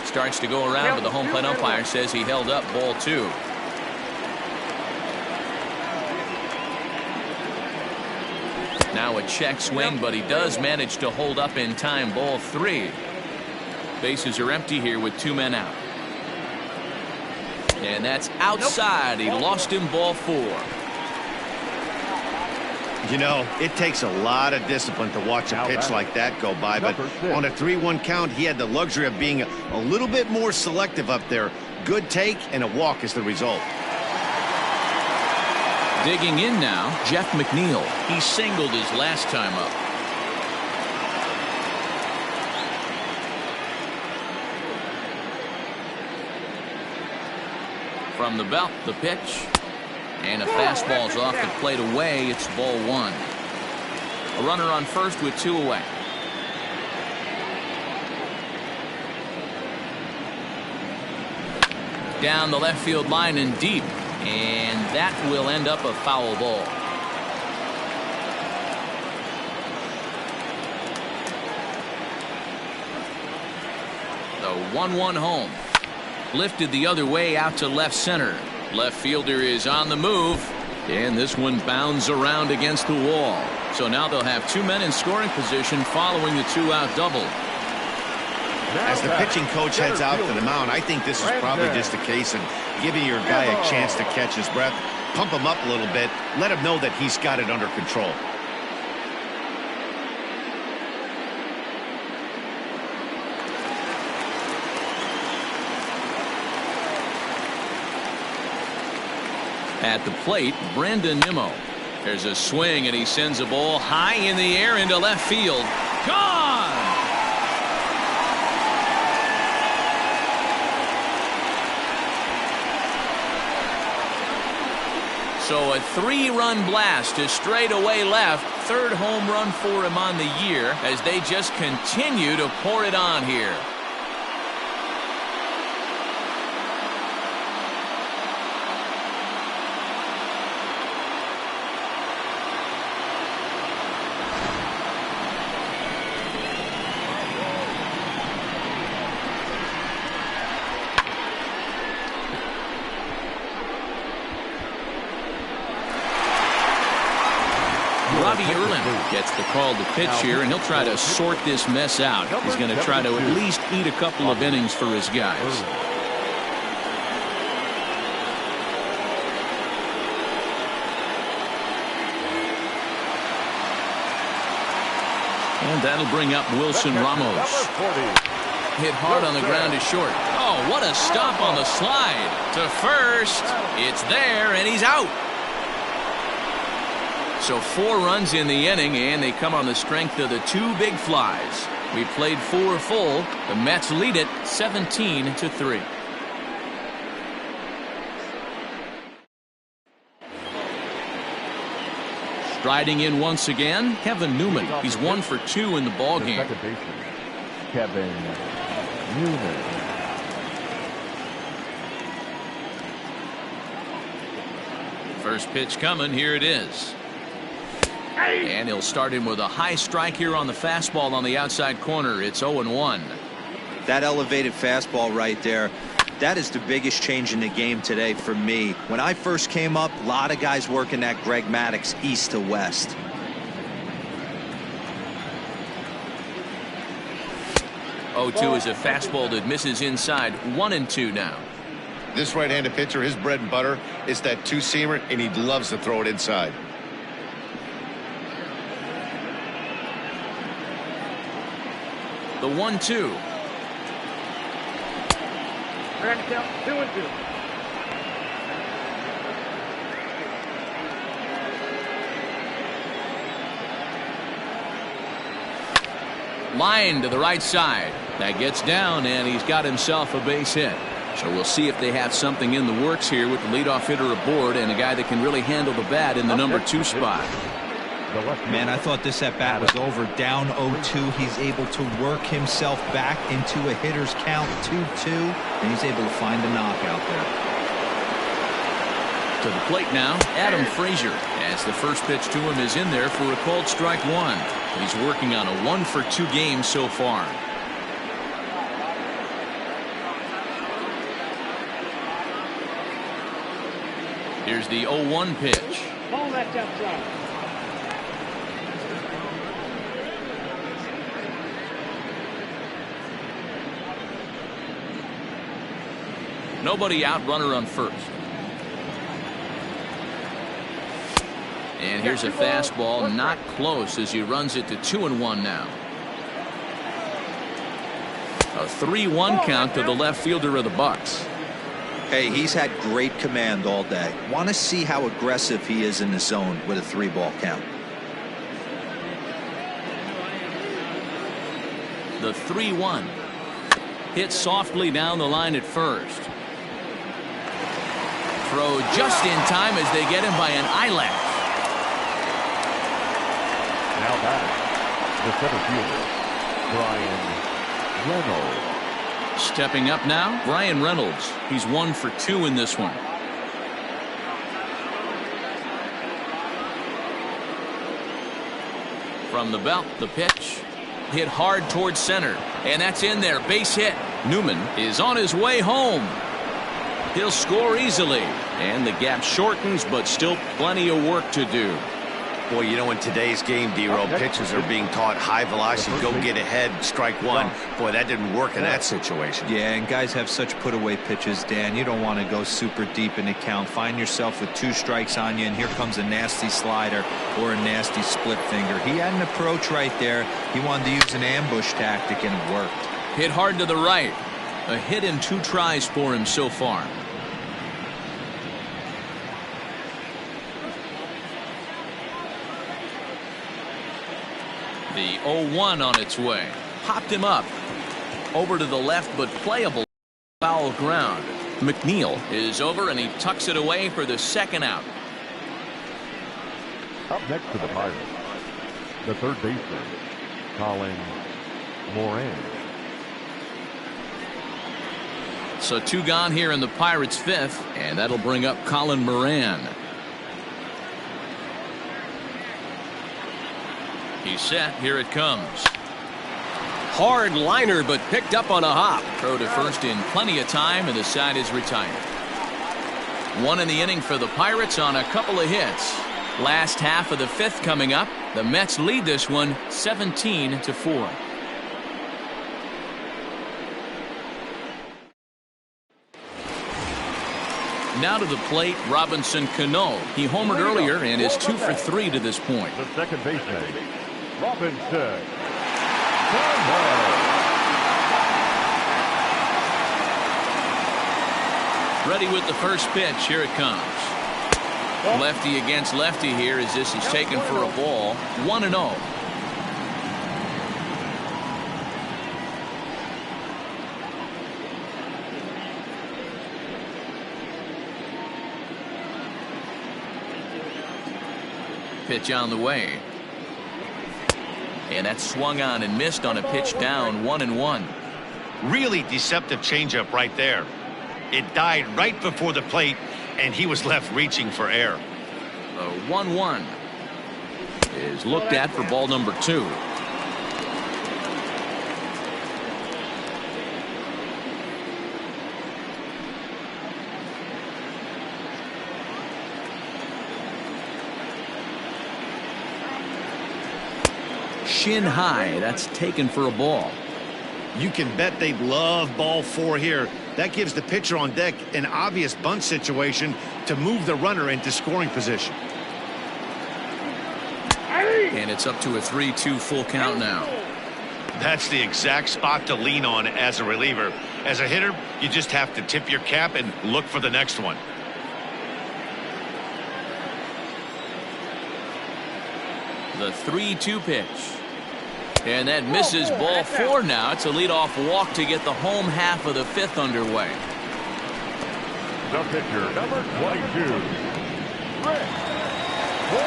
S1: Starts to go around, but the home plate umpire says he held up ball 2. Now a check swing, but he does manage to hold up in time ball 3. Bases are empty here with 2 men out. And that's outside. He lost him ball 4.
S4: You know, it takes a lot of discipline to watch a pitch like that go by, but on a 3-1 count, he had the luxury of being a little bit more selective up there. Good take, and a walk is the result.
S1: Digging in now, Jeff McNeil. He singled his last time up. From the belt, the pitch. And a fastball's off the plate away. It's ball 1. A runner on first with 2 away. Down the left field line and deep. And that will end up a foul ball. The 1-1 home. Lifted the other way out to left center. Left fielder is on the move, and this one bounds around against the wall. So now they'll have 2 men in scoring position following the 2-out double.
S4: As the pitching coach heads out to the mound, I think this is probably just a case of giving your guy a chance to catch his breath, pump him up a little bit, let him know that he's got it under control.
S1: At the plate, Brandon Nimmo. There's a swing, and he sends a ball high in the air into left field. Gone! So a 3-run blast to straightaway left. 3rd home run for him on the year as they just continue to pour it on here. Bobby Erlin gets the call to pitch here, and he'll try to sort this mess out. He's going to try to at least eat a couple of innings for his guys. And that'll bring up Wilson Ramos. Hit hard on the ground to short. Oh, what a stop on the slide. To first. It's there, and he's out. So 4 runs in the inning, and they come on the strength of the 2 big flies. We played 4 full. The Mets lead it 17-3. Striding in once again, Kevin Newman. He's 1 for 2 in the ballgame.
S3: Second baseman, Kevin Newman.
S1: First pitch coming. Here it is. And he'll start him with a high strike here on the fastball on the outside corner. It's 0-1.
S2: That elevated fastball right there, that is the biggest change in the game today for me. When I first came up, a lot of guys working that Greg Maddux east to west.
S1: Oh-2 is a fastball that misses inside. 1-2 now.
S4: This right-handed pitcher, his bread and butter is that two-seamer, and he loves to throw it inside.
S1: The 1-2.
S6: I got to count 2-2.
S1: Line to the right side. That gets down, and he's got himself a base hit. So we'll see if they have something in the works here with the leadoff hitter aboard and a guy that can really handle the bat in the number 2 spot.
S2: Man, I thought this at bat was over. Down 0-2. He's able to work himself back into a hitter's count 2-2, and he's able to find a knockout there.
S1: To the plate now, Adam Frazier, as the first pitch to him is in there for a called strike 1. He's working on a 1 for 2 game so far. Here's the 0-1 pitch.
S6: Ball that's outside.
S1: Nobody out, runner on first. And here's a fastball, not close as he runs it to 2-1 now. A 3-1 count to the left fielder of the Bucks.
S2: Hey, he's had great command all day. Want to see how aggressive he is in the zone with a 3-ball count.
S1: The 3-1. Hit softly down the line at first. Throw just in time as they get him by an eyelash.
S3: Now batting, the center fielder, Brian Reynolds.
S1: Stepping up now, Brian Reynolds. He's 1 for 2 in this one. From the belt, the pitch. Hit hard towards center. And that's in there. Base hit. Newman is on his way home. He'll score easily. And the gap shortens, but still plenty of work to do.
S4: Boy, you know, in today's game, D-Row, pitchers are being taught high velocity, go get ahead, strike 1. Boy, that didn't work in that situation.
S2: Yeah, and guys have such put-away pitches, Dan. You don't want to go super deep in the count. Find yourself with 2 strikes on you, and here comes a nasty slider or a nasty split finger. He had an approach right there. He wanted to use an ambush tactic, and it worked.
S1: Hit hard to the right. A hit in 2 tries for him so far. The 0-1 on its way. Popped him up. Over to the left, but playable. Foul ground. McNeil is over, and he tucks it away for the 2nd out.
S3: Up next to the Pirates, the third baseman, Colin Moran.
S1: So 2 gone here in the Pirates' 5th, and that'll bring up Colin Moran. He's set. Here it comes. Hard liner, but picked up on a hop. Throw to first in plenty of time, and the side is retired. 1 in the inning for the Pirates on a couple of hits. Last half of the fifth coming up. The Mets lead this one 17-4. Now to the plate, Robinson Cano. He homered earlier and is 2 for 3 to this point.
S3: The second baseman, Robinson Cano.
S1: Ready with the first pitch. Here it comes. Lefty against lefty here as this is taken for a ball. 1-0. Pitch on the way. And that's swung on and missed on a pitch down. 1-1.
S4: Really deceptive changeup right there. It died right before the plate, and he was left reaching for air.
S1: The 1-1 is looked at for ball number 2. Shin high. That's taken for a ball.
S4: You can bet they'd love ball 4 here. That gives the pitcher on deck an obvious bunt situation to move the runner into scoring position.
S1: And it's up to a 3-2 full count now.
S4: That's the exact spot to lean on as a reliever. As a hitter, you just have to tip your cap and look for the next one.
S1: The 3-2 pitch. And that misses ball 4 now. It's a leadoff walk to get the home half of the fifth underway.
S3: The pitcher, number 22, Rick.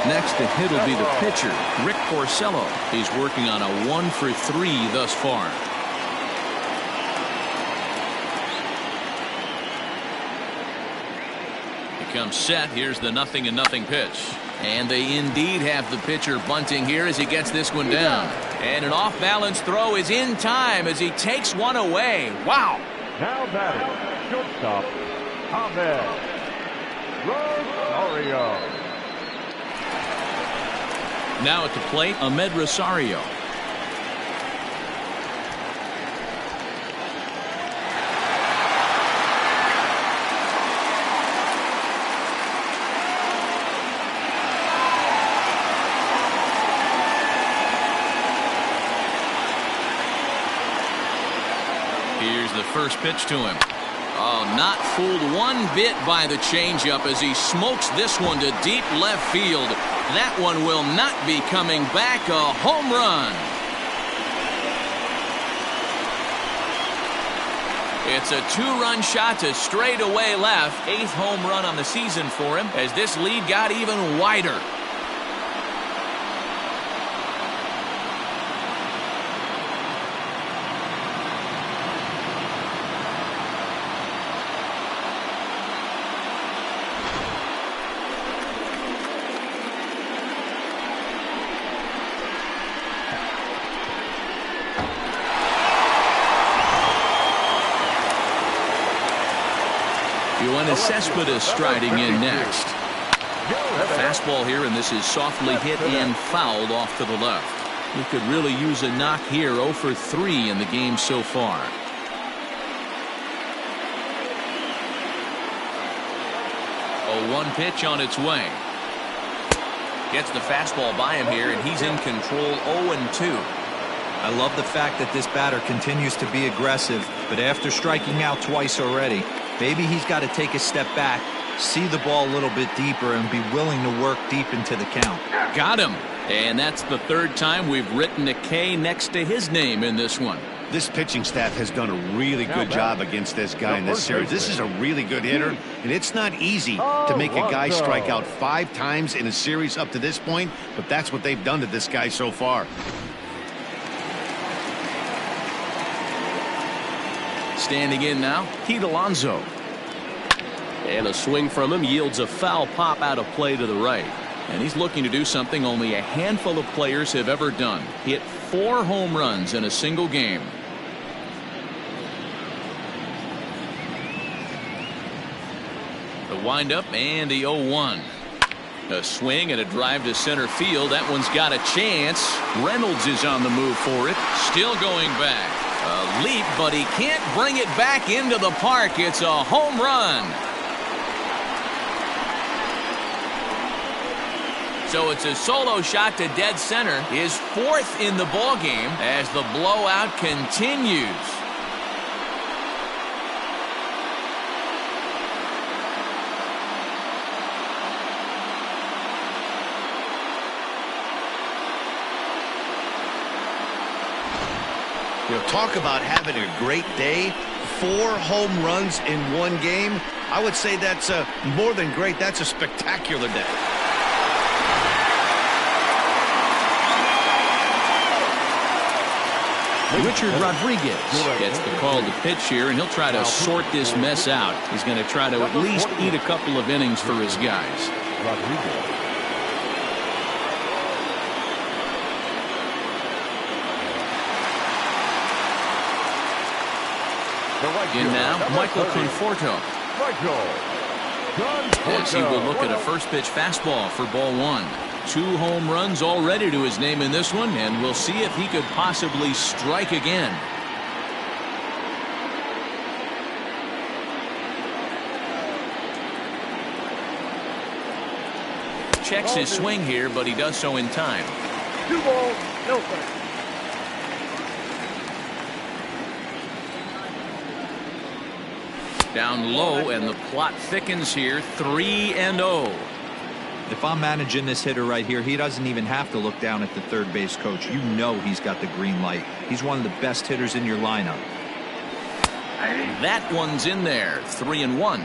S1: Next to hit will be the pitcher, Rick Porcello. He's working on a 1 for 3 thus far. He comes set. Here's the 0-0 pitch. And they indeed have the pitcher bunting here as he gets this one down. And an off-balance throw is in time as he takes one away. Wow.
S3: Now batting, shortstop, Ahmed Rosario.
S1: Now at the plate, Ahmed Rosario. Here's the first pitch to him. Oh, not fooled one bit by the changeup as he smokes this one to deep left field. That one will not be coming back. A home run. It's a 2-run shot to straightaway left. 8th home run on the season for him as this lead got even wider. Cespedes striding in next. Fastball here, and this is softly hit and fouled off to the left. He could really use a knock here. 0 for 3 in the game so far. A 1 pitch on its way. Gets the fastball by him here, and he's in control. 0-2.
S2: I love the fact that this batter continues to be aggressive, but after striking out twice already, maybe he's got to take a step back, see the ball a little bit deeper, and be willing to work deep into the count.
S1: Got him. And that's the 3rd time we've written a K next to his name in this one.
S4: This pitching staff has done a really good job against this guy in this series. This is a really good hitter, and it's not easy to make a guy strike out 5 times in a series up to this point, but that's what they've done to this guy so far.
S1: Standing in now, Pete Alonso. And a swing from him yields a foul pop out of play to the right. And he's looking to do something only a handful of players have ever done. Hit 4 home runs in a single game. The windup and the 0-1. A swing and a drive to center field. That one's got a chance. Reynolds is on the move for it. Still going back. A leap, but he can't bring it back into the park. It's a home run. So it's a solo shot to dead center. His 4th in the ballgame as the blowout continues.
S4: You know, talk about having a great day. 4 home runs in one game. I would say that's more than great. That's a spectacular day.
S1: Richard Rodriguez gets the call to pitch here, and he'll try to sort this mess out. He's going to try to at least eat a couple of innings for his guys.
S3: Rodriguez.
S1: In now, Michael Conforto. As he will look at a first pitch fastball for ball 1. 2 home runs already to his name in this one, and we'll see if he could possibly strike again. Checks his swing here, but he does so in time.
S6: 2 balls, no strikes.
S1: Down low, and the plot thickens here. 3-0.
S2: If I'm managing this hitter right here, he doesn't even have to look down at the third base coach. You know he's got the green light. He's one of the best hitters in your lineup.
S1: That one's in there. 3-1.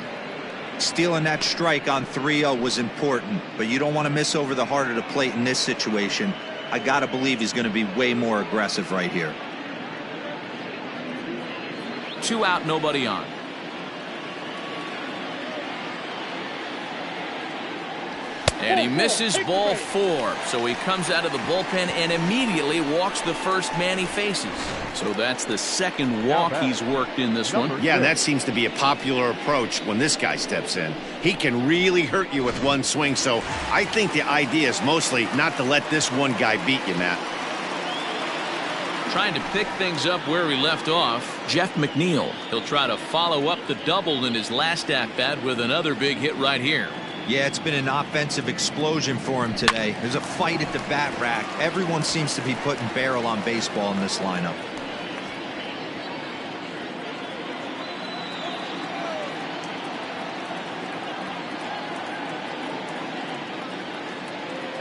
S2: Stealing that strike on 3-0 was important, but you don't want to miss over the heart of the plate in this situation. I got to believe he's going to be way more aggressive right here.
S1: 2 out, nobody on. And he misses ball 4. So he comes out of the bullpen and immediately walks the first man he faces. So that's the 2nd walk he's worked in this one.
S4: Yeah, that seems to be a popular approach when this guy steps in. He can really hurt you with one swing, so I think the idea is mostly not to let this one guy beat you, Matt.
S1: Trying to pick things up where he left off, Jeff McNeil. He'll try to follow up the double in his last at-bat with another big hit right here.
S2: Yeah, it's been an offensive explosion for him today. There's a fight at the bat rack. Everyone seems to be putting barrel on baseball in this lineup.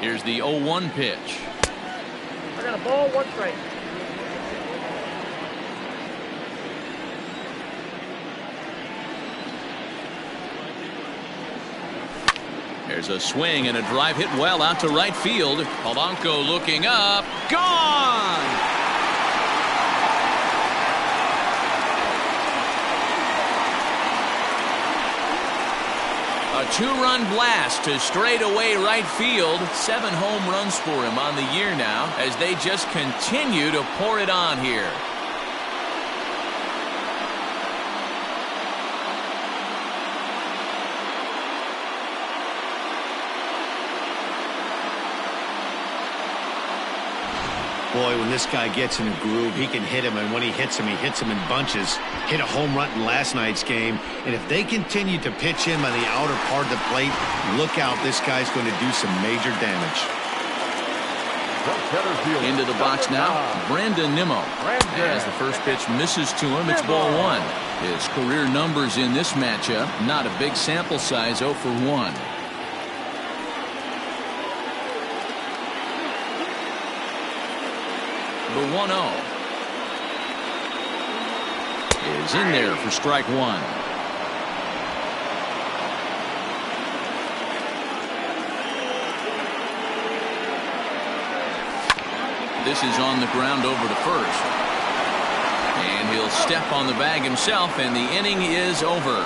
S1: Here's the 0-1 pitch.
S6: I got a ball, 1 strike.
S1: There's a swing and a drive hit well out to right field. Polanco looking up. Gone! A 2-run blast to straightaway right field. 7 home runs for him on the year now as they just continue to pour it on here.
S4: Boy, when this guy gets in a groove, he can hit him, and when he hits him in bunches. Hit a home run in last night's game, and if they continue to pitch him on the outer part of the plate, look out, this guy's going to do some major damage.
S1: Into the box now, Brandon Nimmo. As the first pitch misses to him, it's ball 1. His career numbers in this matchup, not a big sample size, 0 for 1. The 1-0 is in there for strike 1. This is on the ground over to first. And he'll step on the bag himself, and the inning is over.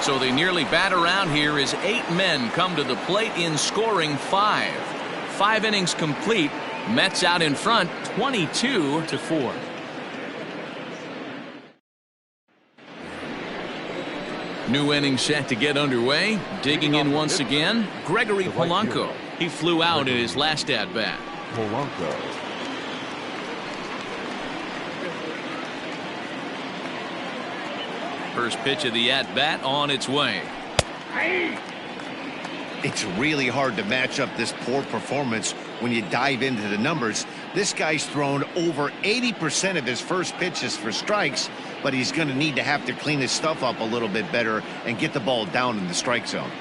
S1: So they nearly bat around here as 8 men come to the plate in scoring 5. 5 innings complete. Mets out in front 22-4. New inning set to get underway. Digging in once again, Gregory Polanco. He flew out in his last at-bat.
S3: Polanco.
S1: First pitch of the at-bat on its way.
S4: It's really hard to match up this poor performance when you dive into the numbers. This guy's thrown over 80% of his first pitches for strikes, but he's going to have to clean his stuff up a little bit better and get the ball down in the strike zone.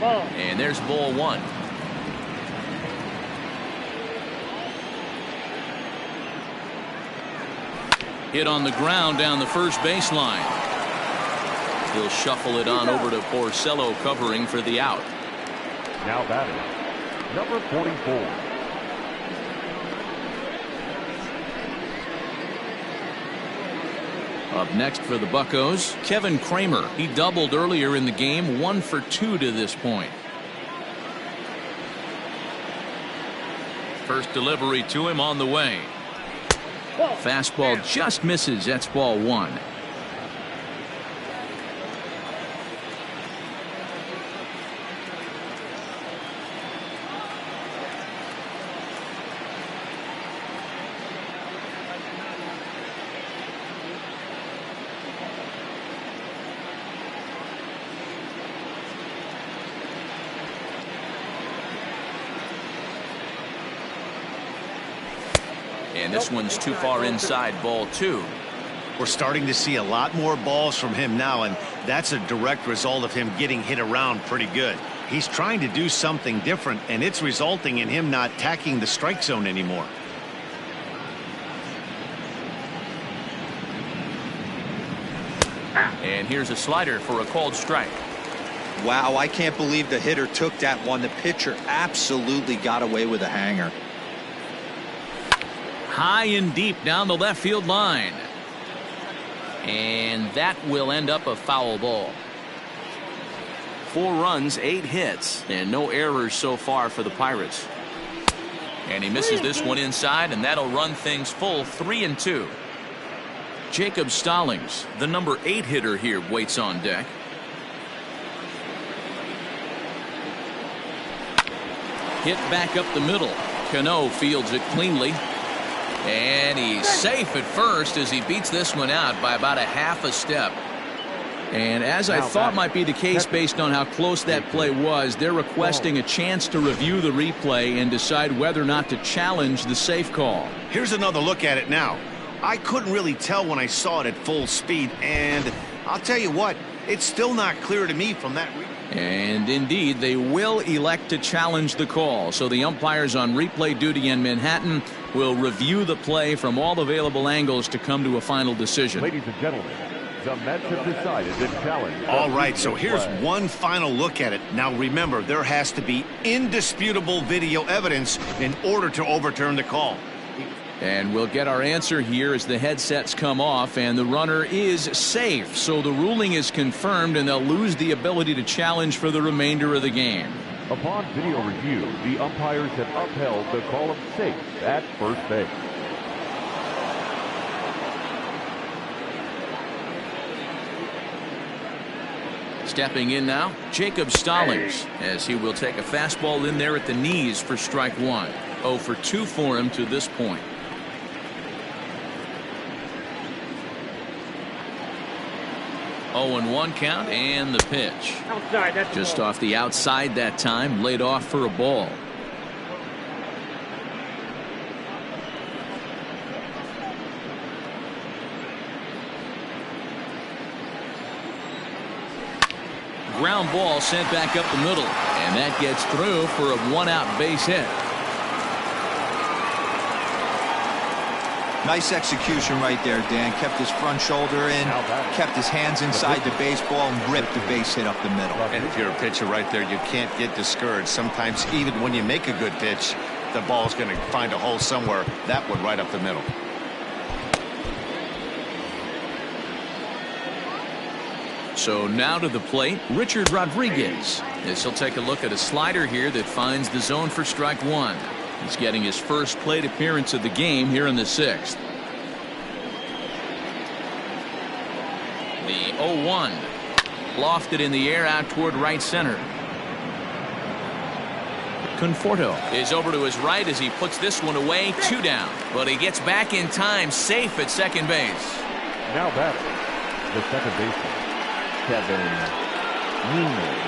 S6: Ball.
S1: And there's ball one. Hit on the ground down the first baseline. He'll shuffle it on over to Porcello covering for the out.
S3: Now batting, number 44.
S1: Up next for the Buccos, Kevin Kramer. He doubled earlier in the game, 1 for 2 to this point. First delivery to him on the way. Fastball just misses. That's ball one. And this one's too far inside, ball two.
S4: We're starting to see a lot more balls from him now, and that's a direct result of him getting hit around pretty good. He's trying to do something different, and it's resulting in him not tacking the strike zone anymore.
S1: And here's a slider for a called strike.
S2: Wow, I can't believe the hitter took that one. The pitcher absolutely got away with a hanger.
S1: High and deep down the left field line. And that will end up a foul ball. 4 runs, 8 hits, and no errors so far for the Pirates. And he misses this one inside, and that'll run things full 3-2. Jacob Stallings, the number 8 hitter here, waits on deck. Hit back up the middle. Cano fields it cleanly. And he's safe at first as he beats this one out by about a half a step. And as I thought might be the case based on how close that play was, they're requesting a chance to review the replay and decide whether or not to challenge the safe call.
S4: Here's another look at it now. I couldn't really tell when I saw it at full speed, and I'll tell you what, it's still not clear to me from that replay.
S1: And indeed, they will elect to challenge the call. So the umpires on replay duty in Manhattan will review the play from all available angles to come to a final decision.
S3: Ladies and gentlemen, the Mets have decided to challenge.
S4: All right, so here's one final look at it. Now remember, there has to be indisputable video evidence in order to overturn the call.
S1: And we'll get our answer here as the headsets come off, and the runner is safe. So the ruling is confirmed, and they'll lose the ability to challenge for the remainder of the game.
S3: Upon video review, the umpires have upheld the call of safe at first base.
S1: Stepping in now, Jacob Stallings, as he will take a fastball in there at the knees for strike one. 0 for 2 for him to this point. Oh, and 1 count, and the pitch.
S6: Outside, that's
S1: Just
S6: ball.
S1: off the outside that time, laid off for a ball. Ground ball sent back up the middle, and that gets through for a 1-out base hit.
S2: Nice execution right there, Dan. Kept his front shoulder in, kept his hands inside the baseball, and ripped the base hit up the middle.
S4: And if you're a pitcher right there, you can't get discouraged. Sometimes even when you make a good pitch, the ball's going to find a hole somewhere. That one right up the middle.
S1: So now to the plate, Richard Rodriguez. As he'll take a look at a slider here that finds the zone for strike one. He's getting his first plate appearance of the game here in the 6th. 0-1. Lofted in the air out toward right center. Conforto is over to his right as he puts this one away. 2 down. But he gets back in time, safe at second base.
S3: Now batting, the second baseman, Kevin Newman.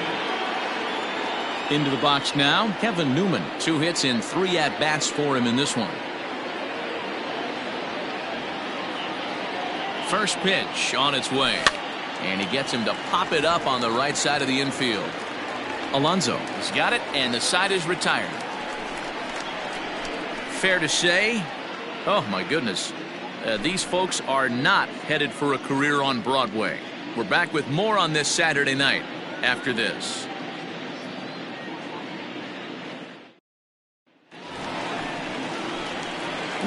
S1: Into the box now, Kevin Newman. 2 hits in 3 at-bats for him in this one. First pitch on its way. And he gets him to pop it up on the right side of the infield. Alonso has got it, and the side is retired. Fair to say, oh my goodness, these folks are not headed for a career on Broadway. We're back with more on this Saturday night after this.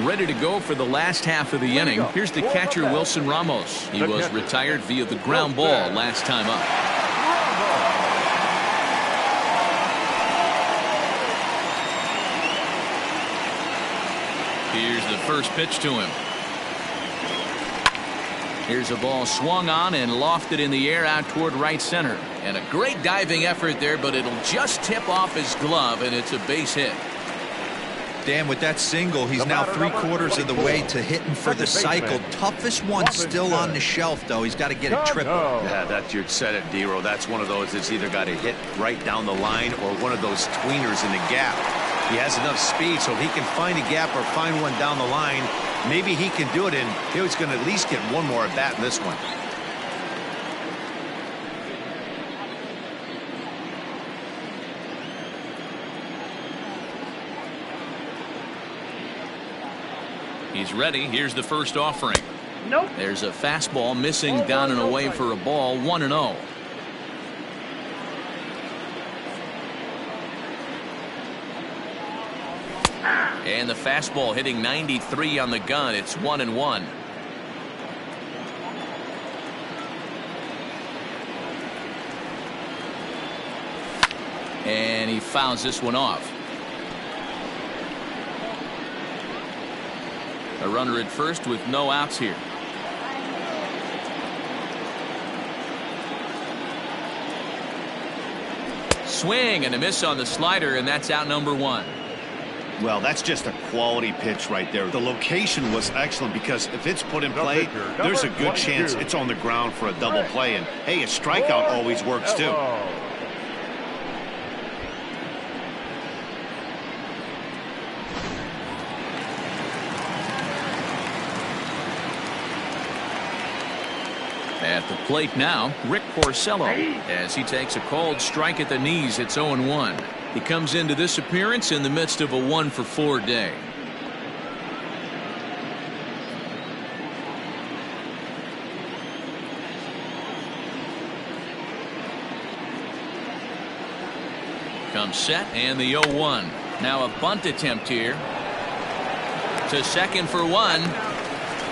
S1: Ready to go for the last half of the inning. Here's the catcher, Wilson Ramos. He was retired via the ground ball last time up. Here's the first pitch to him. Here's a ball swung on and lofted in the air out toward right center. And a great diving effort there, but it'll just tip off his glove, and it's a base hit.
S2: Dan, with that single, he's now 3/4 of the way to hitting for the cycle. Toughest one still on the shelf, though. He's got to get a triple.
S4: Yeah, that's, you said it, D-Row. That's one of those that's either got to hit right down the line or one of those tweeners in the gap. He has enough speed, so if he can find a gap or find one down the line, maybe he can do it, and he's going to at least get one more at bat in this one.
S1: He's ready. Here's the first offering.
S6: Nope.
S1: There's a fastball missing down and away for a ball. 1-0. And the fastball hitting 93 on the gun. It's 1-1. And he fouls this one off. A runner at first with no outs here. Swing and a miss on the slider, and that's out number 1.
S4: Well, that's just a quality pitch right there. The location was excellent because if it's put in play, there's a good chance it's on the ground for a double play. And, hey, a strikeout always works, too.
S1: At the plate now, Rick Porcello, as he takes a called strike at the knees. It's 0-1. He comes into this appearance in the midst of a 1-for-4 day. Comes set, and the 0-1. Now a bunt attempt here. To second for 1.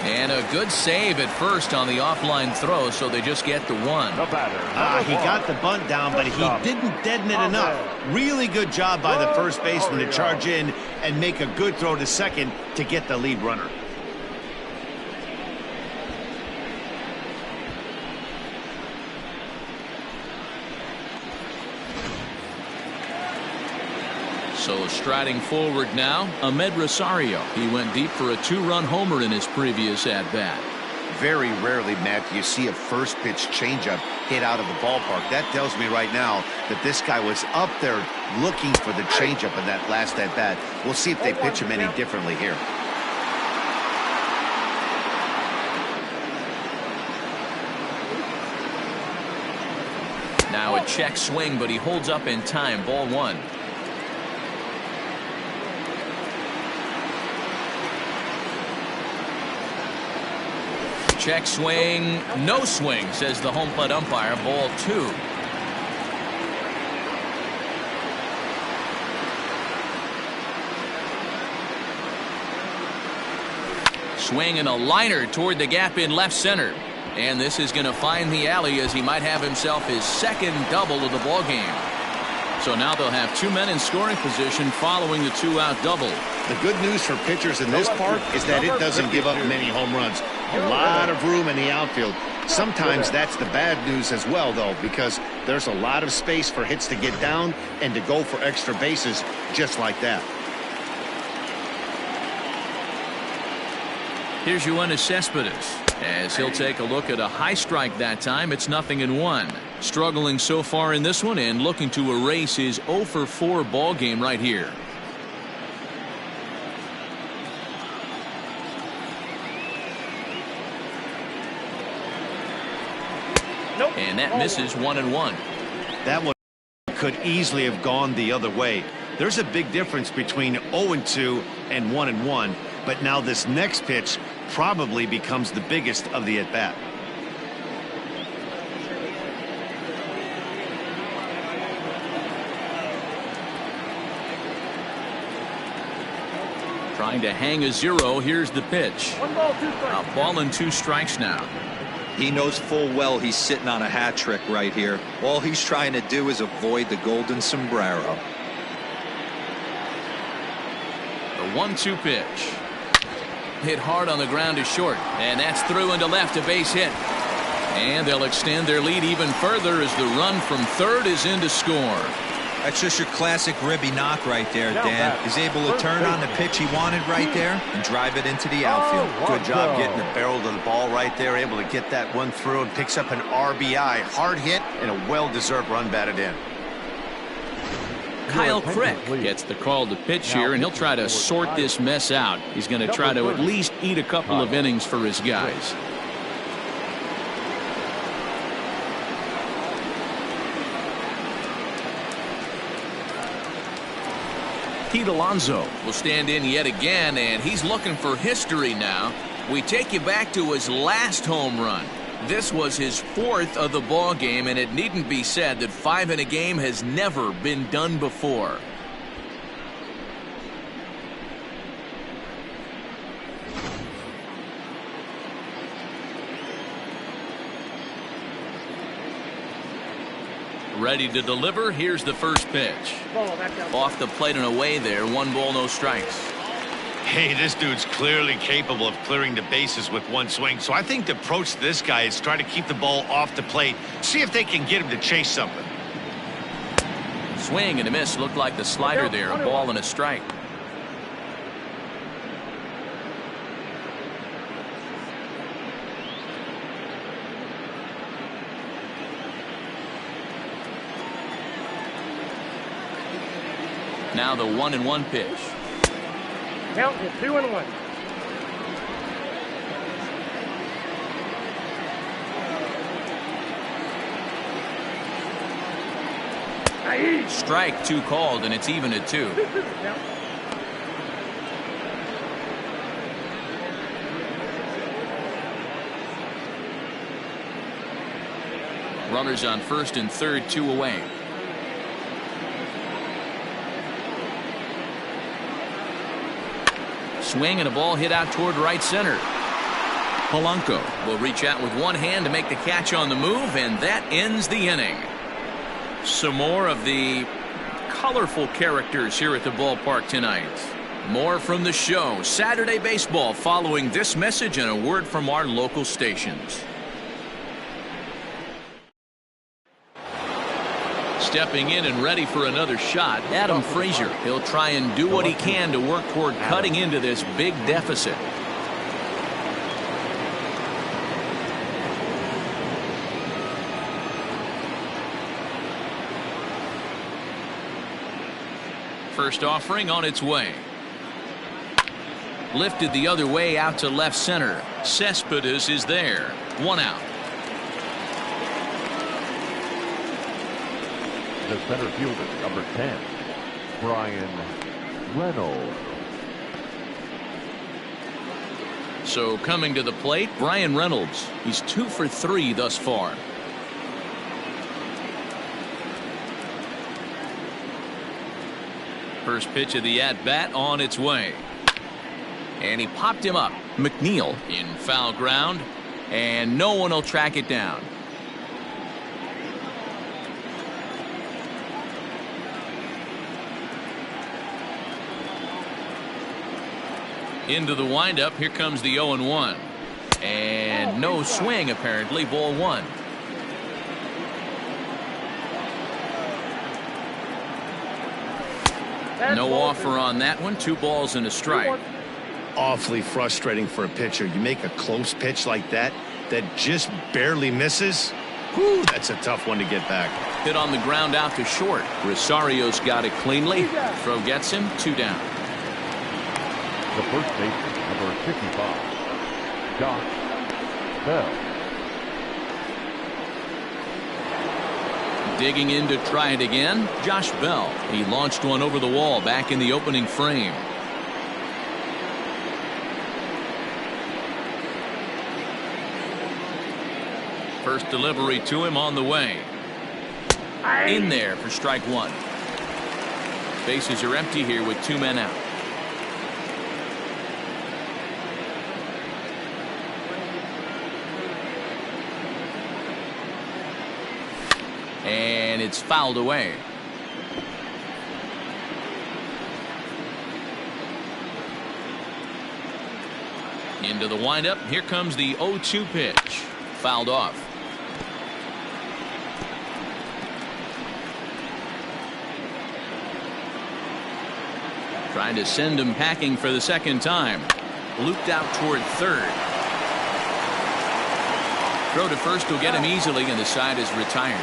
S1: And a good save at first on the offline throw, so they just get the 1.
S4: He got the bunt down, but he didn't deaden it enough. Really good job by the first baseman to charge in and make a good throw to second to get the lead runner.
S1: So striding forward now, Ahmed Rosario. He went deep for a 2-run homer in his previous at-bat.
S4: Very rarely, Matt, do you see a first pitch changeup hit out of the ballpark. That tells me right now that this guy was up there looking for the changeup in that last at-bat. We'll see if they pitch him any differently here.
S1: Now a check swing, but he holds up in time. Ball 1. Check swing, no swing, says the home plate umpire. Ball 2. Swing and a liner toward the gap in left center. And this is going to find the alley as he might have himself his second double of the ball game. So now they'll have 2 men in scoring position following the 2-out double.
S4: The good news for pitchers in this park is that it doesn't give up many home runs. A lot of room in the outfield. Sometimes that's the bad news as well, though, because there's a lot of space for hits to get down and to go for extra bases just like that.
S1: Here's Yoenis Cespedes as he'll take a look at a high strike that time. It's 0-1. Struggling so far in this one and looking to erase his 0 for 4 ball game right here.
S6: Nope.
S1: And that misses 1-1.
S4: That one could easily have gone the other way. There's a big difference between 0-2 and 1-1, but now this next pitch probably becomes the biggest of the at-bat.
S1: Trying to hang a 0. Here's the pitch.
S6: 1 ball, 2 strikes.
S1: A ball and 2 strikes now.
S2: He knows full well he's sitting on a hat trick right here. All he's trying to do is avoid the golden sombrero.
S1: The 1-2 pitch. Hit hard on the ground to short, and that's through into left, a base hit. And they'll extend their lead even further as the run from third is in to score.
S2: That's just your classic ribby knock right there, Dan. He's able to turn on the pitch he wanted right there and drive it into the outfield.
S4: Good job getting the barrel to the ball right there, able to get that one through and picks up an RBI. Hard hit and a well-deserved run batted in.
S1: Kyle Crick gets the call to pitch here, and he'll try to sort this mess out. He's going to try to at least eat a couple of innings for his guys. Pete Alonso will stand in yet again, and he's looking for history now. We take you back to his last home run. This was his 4th of the ball game, and it needn't be said that 5 in a game has never been done before. Ready to deliver. Here's the first pitch.
S6: Ball, back down.
S1: Off the plate and away there. 1 ball, no strikes.
S4: Hey, this dude's clearly capable of clearing the bases with one swing. So I think the approach to this guy is try to keep the ball off the plate. See if they can get him to chase something.
S1: Swing and a miss. Looked like the slider there. A ball and a strike. Now the 1-1 pitch.
S6: Count is 2-1.
S1: Strike 2 called, and it's even at 2. Runners on first and third, 2 away. Swing and a ball hit out toward right center. Polanco will reach out with one hand to make the catch on the move, and that ends the inning. Some more of the colorful characters here at the ballpark tonight. More from the show. Saturday Baseball following this message and a word from our local stations. Stepping in and ready for another shot, Adam Frazier. He'll try and do what he can to work toward cutting into this big deficit. First offering on its way. Lifted the other way out to left center. Cespedes is there. 1 out.
S3: The center fielder, number 10, Brian Reynolds.
S1: So coming to the plate, Brian Reynolds. He's 2 for 3 thus far. First pitch of the at-bat on its way. And he popped him up. McNeil in foul ground, and no one will track it down. Into the windup. Here comes the 0-1. And no swing, apparently. Ball one. No offer on that one. 2 balls and a strike.
S4: Awfully frustrating for a pitcher. You make a close pitch like that just barely misses. Whew, that's a tough one to get back.
S1: Hit on the ground out to short. Rosario's got it cleanly. Throw gets him. 2 down.
S3: The first baseman, number 55, Josh Bell.
S1: Digging in to try it again, Josh Bell. He launched one over the wall back in the opening frame. First delivery to him on the way. In there for strike 1. Bases are empty here with 2 men out. And it's fouled away. Into the windup. Here comes the 0-2 pitch. Fouled off. Trying to send him packing for the second time. Looped out toward third. Throw to first will get him easily, and the side is retired.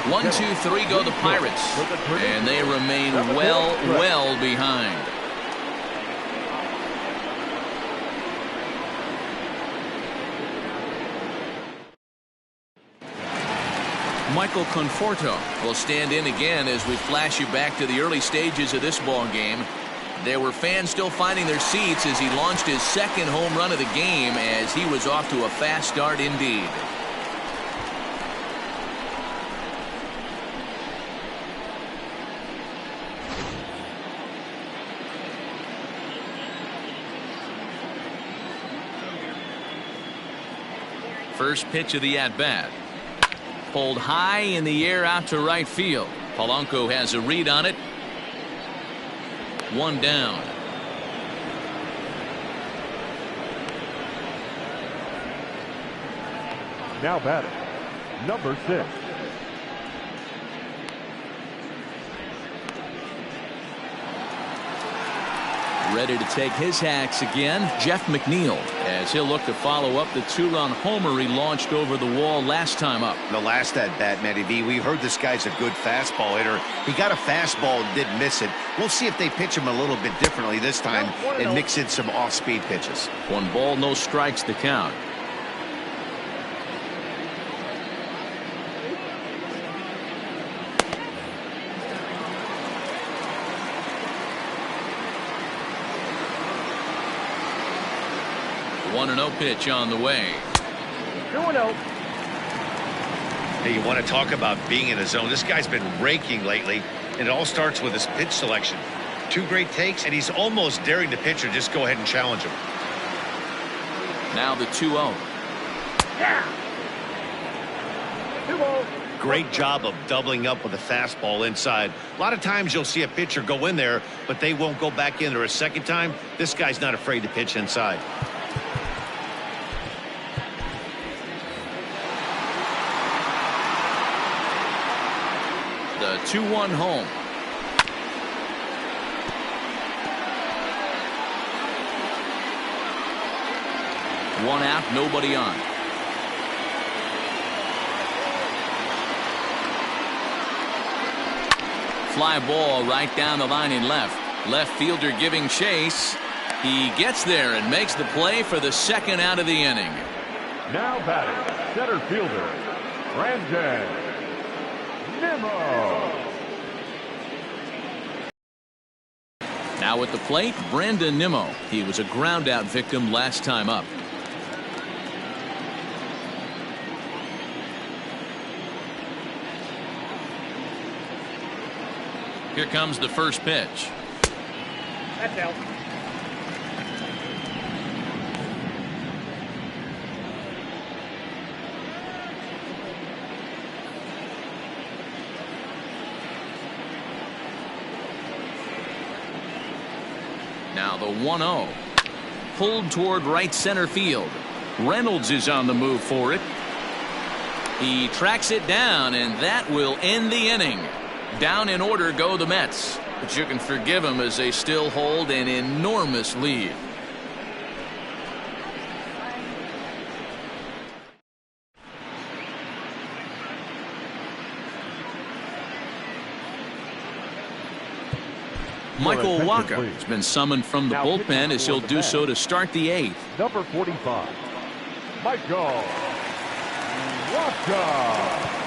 S1: 1, 2, 3 go the Pirates, and they remain well behind. Michael Conforto will stand in again as we flash you back to the early stages of this ball game. There were fans still finding their seats as he launched his second home run of the game, as he was off to a fast start indeed. First pitch of the at-bat. Pulled high in the air out to right field. Polanco has a read on it. 1 down.
S3: Now batting, number 6.
S1: Ready to take his hacks again, Jeff McNeil, as he'll look to follow up the 2-run homer he launched over the wall last time up.
S4: The last at bat, Matty V, we heard this guy's a good fastball hitter. He got a fastball and didn't miss it. We'll see if they pitch him a little bit differently this time and mix in some off-speed pitches.
S1: 1 ball, no strikes to count. One 1-0 pitch on the way.
S6: 2-0.
S4: Hey, you want to talk about being in a zone? This guy's been raking lately, and it all starts with his pitch selection. 2 great takes, and he's almost daring the pitcher just go ahead and challenge him.
S1: Now the 2-0.
S6: Yeah. 2-0.
S4: Great job of doubling up with a fastball inside. A lot of times you'll see a pitcher go in there, but they won't go back in there a second time. This guy's not afraid to pitch inside.
S1: The 2-1 home. One out, nobody on. Fly ball right down the line in left. Left fielder giving chase. He gets there and makes the play for the second out of the inning.
S3: Now batting, center fielder, Brandon Nimmo.
S1: Now at the plate, Brandon Nimmo. He was a ground out victim last time up. Here comes the first pitch.
S6: That's out.
S1: Now the 1-0. Pulled toward right center field. Reynolds is on the move for it. He tracks it down, and that will end the inning. Down in order go the Mets, but you can forgive them as they still hold an enormous lead. Michael Wacha has been summoned from the bullpen as he'll do so to start the 8th.
S3: Number 45, Michael Wacha.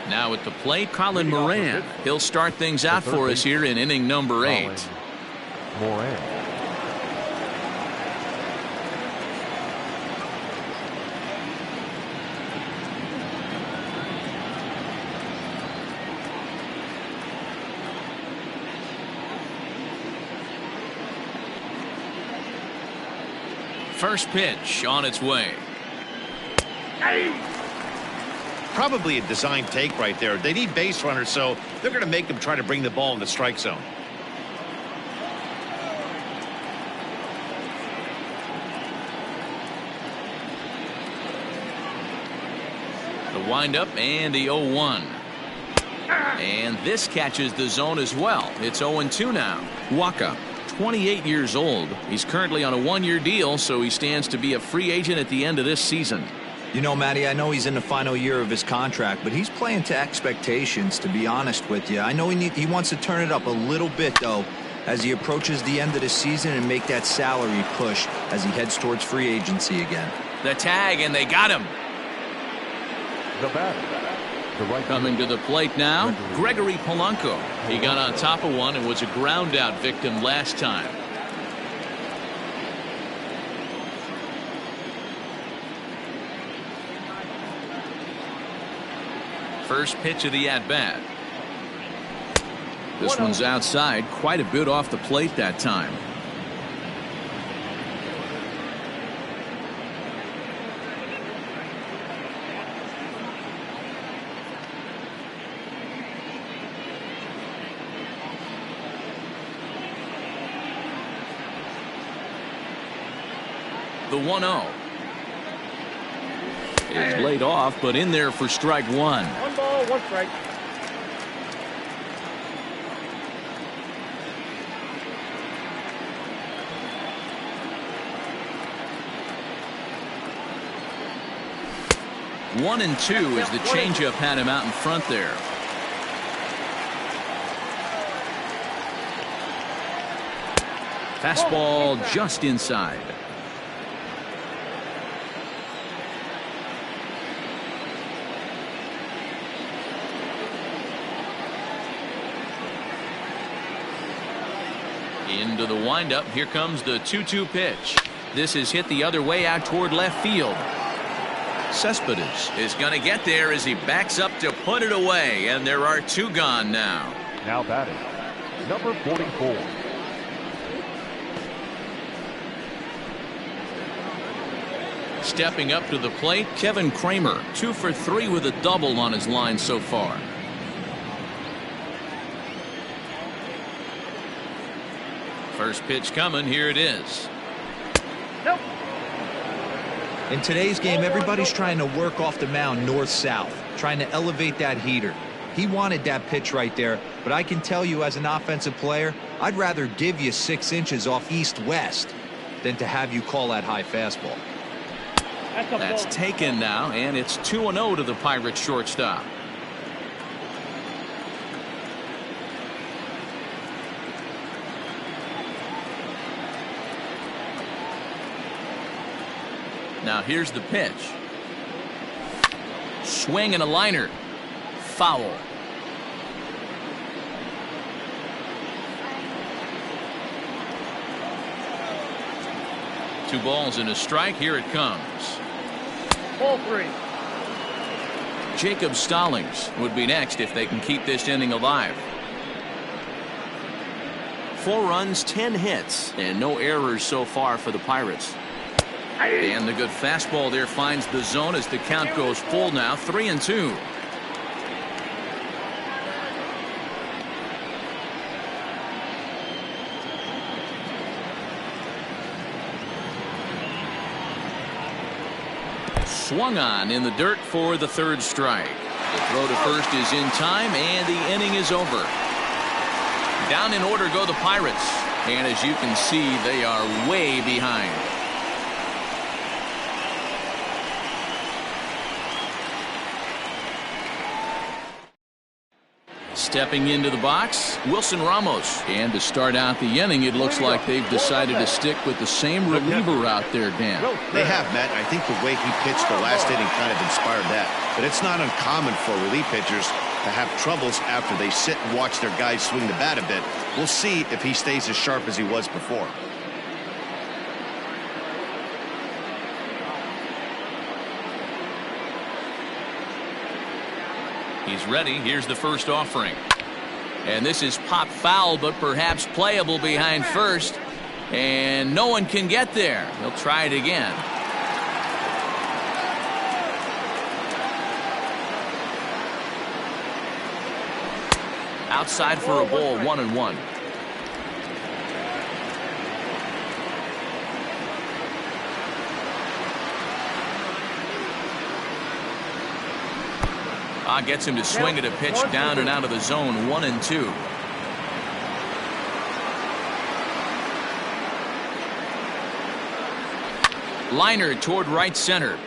S1: Now at the plate, Colin Moran. He'll start things out for us here in inning number 8.
S3: Moran.
S1: First pitch on its way.
S4: Probably a design take right there. They need base runners, so they're going to make them try to bring the ball in the strike zone.
S1: The windup and the 0-1. And this catches the zone as well. It's 0-2 now. Wacha, 28 years old. He's currently on a 1-year deal, so he stands to be a free agent at the end of this season.
S2: You know, Matty, I know he's in the final year of his contract, but he's playing to expectations, to be honest with you. I know he wants to turn it up a little bit, though, as he approaches the end of the season and make that salary push as he heads towards free agency again.
S1: The tag, and they got him.
S3: The batter, the right
S1: Coming to the plate now, Gregory Polanco. He got on top of one and was a ground out victim last time. First pitch of the at-bat. This one's outside, quite a bit off the plate that time. The 1-0 is laid off, but in there for strike 1.
S6: 1 ball, 1 strike.
S1: One and 2 as the changeup had him out in front there. Fastball just inside. Into the windup. Here comes the 2-2 pitch. This is hit the other way out toward left field. Cespedes is going to get there as he backs up to put it away, and there are 2 gone now.
S3: Now batting, number 44.
S1: Stepping up to the plate, Kevin Kramer, 2 for 3 with a double on his line so far. First pitch coming. Here it is.
S6: Nope.
S2: In today's game, everybody's trying to work off the mound north-south, trying to elevate that heater. He wanted that pitch right there, but I can tell you as an offensive player, I'd rather give you 6 inches off east-west than to have you call that high fastball.
S1: That's taken now, and it's 2-0 to the Pirates shortstop. Now here's the pitch. Swing and a liner. Foul. Two balls and a strike. Here it comes.
S6: Ball 3.
S1: Jacob Stallings would be next if they can keep this inning alive. 4 runs, 10 hits, and no errors so far for the Pirates. And the good fastball there finds the zone as the count goes full now, 3-2. Swung on in the dirt for the 3rd strike. The throw to first is in time, and the inning is over. Down in order go the Pirates, and as you can see, they are way behind. Stepping into the box, Wilson Ramos. And to start out the inning, it looks like they've decided to stick with the same reliever out there, Dan.
S4: They have, Matt. I think the way he pitched the last inning kind of inspired that. But it's not uncommon for relief pitchers to have troubles after they sit and watch their guys swing the bat a bit. We'll see if he stays as sharp as he was before.
S1: He's ready. Here's the first offering. And this is pop foul, but perhaps playable behind first. And no one can get there. He'll try it again. Outside for a ball, 1-1. Gets him to swing at a pitch down and out of the zone, 1-2. Liner toward right center.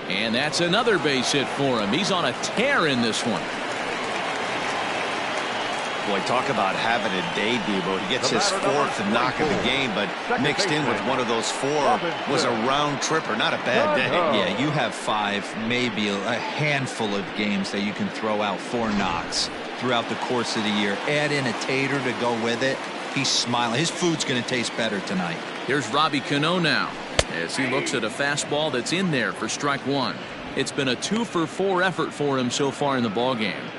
S1: And that's another base hit for him. He's on a tear in this one.
S4: Boy, talk about having a day, Debo. He gets his 4th knock of the game, but mixed in with one of those 4 was a round tripper. Not a bad day.
S2: Yeah, you have 5, maybe a handful of games that you can throw out 4 knocks throughout the course of the year. Add in a tater to go with it. He's smiling. His food's going to taste better tonight.
S1: Here's Robbie Cano now as he looks at a fastball that's in there for strike 1. It's been a 2-for-4 effort for him so far in the ballgame.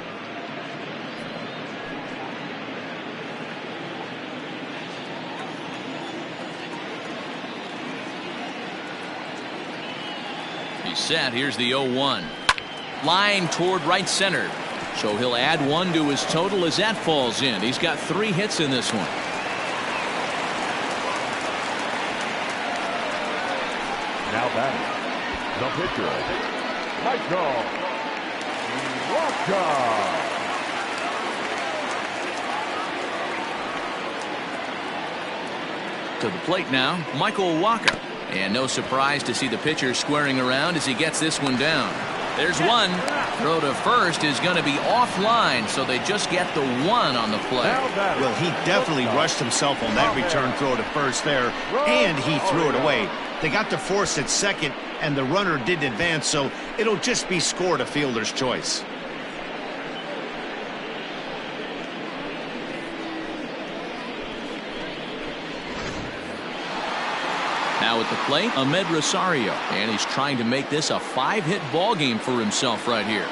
S1: Set. Here's the 0-1. Line toward right center. So he'll add 1 to his total as that falls in. He's got 3 hits in this one.
S3: Now batting, the pitcher, Michael Wacha.
S1: To the plate now, Michael Wacha. And no surprise to see the pitcher squaring around as he gets this one down. There's one. Throw to first is going to be offline, so they just get the 1 on the play.
S4: Well, he definitely rushed himself on that return throw to first there, and he threw it away. They got to force at second, and the runner didn't advance, so it'll just be scored a fielder's choice.
S1: Now at the plate, Ahmed Rosario, and he's trying to make this a 5-hit ball game for himself right here.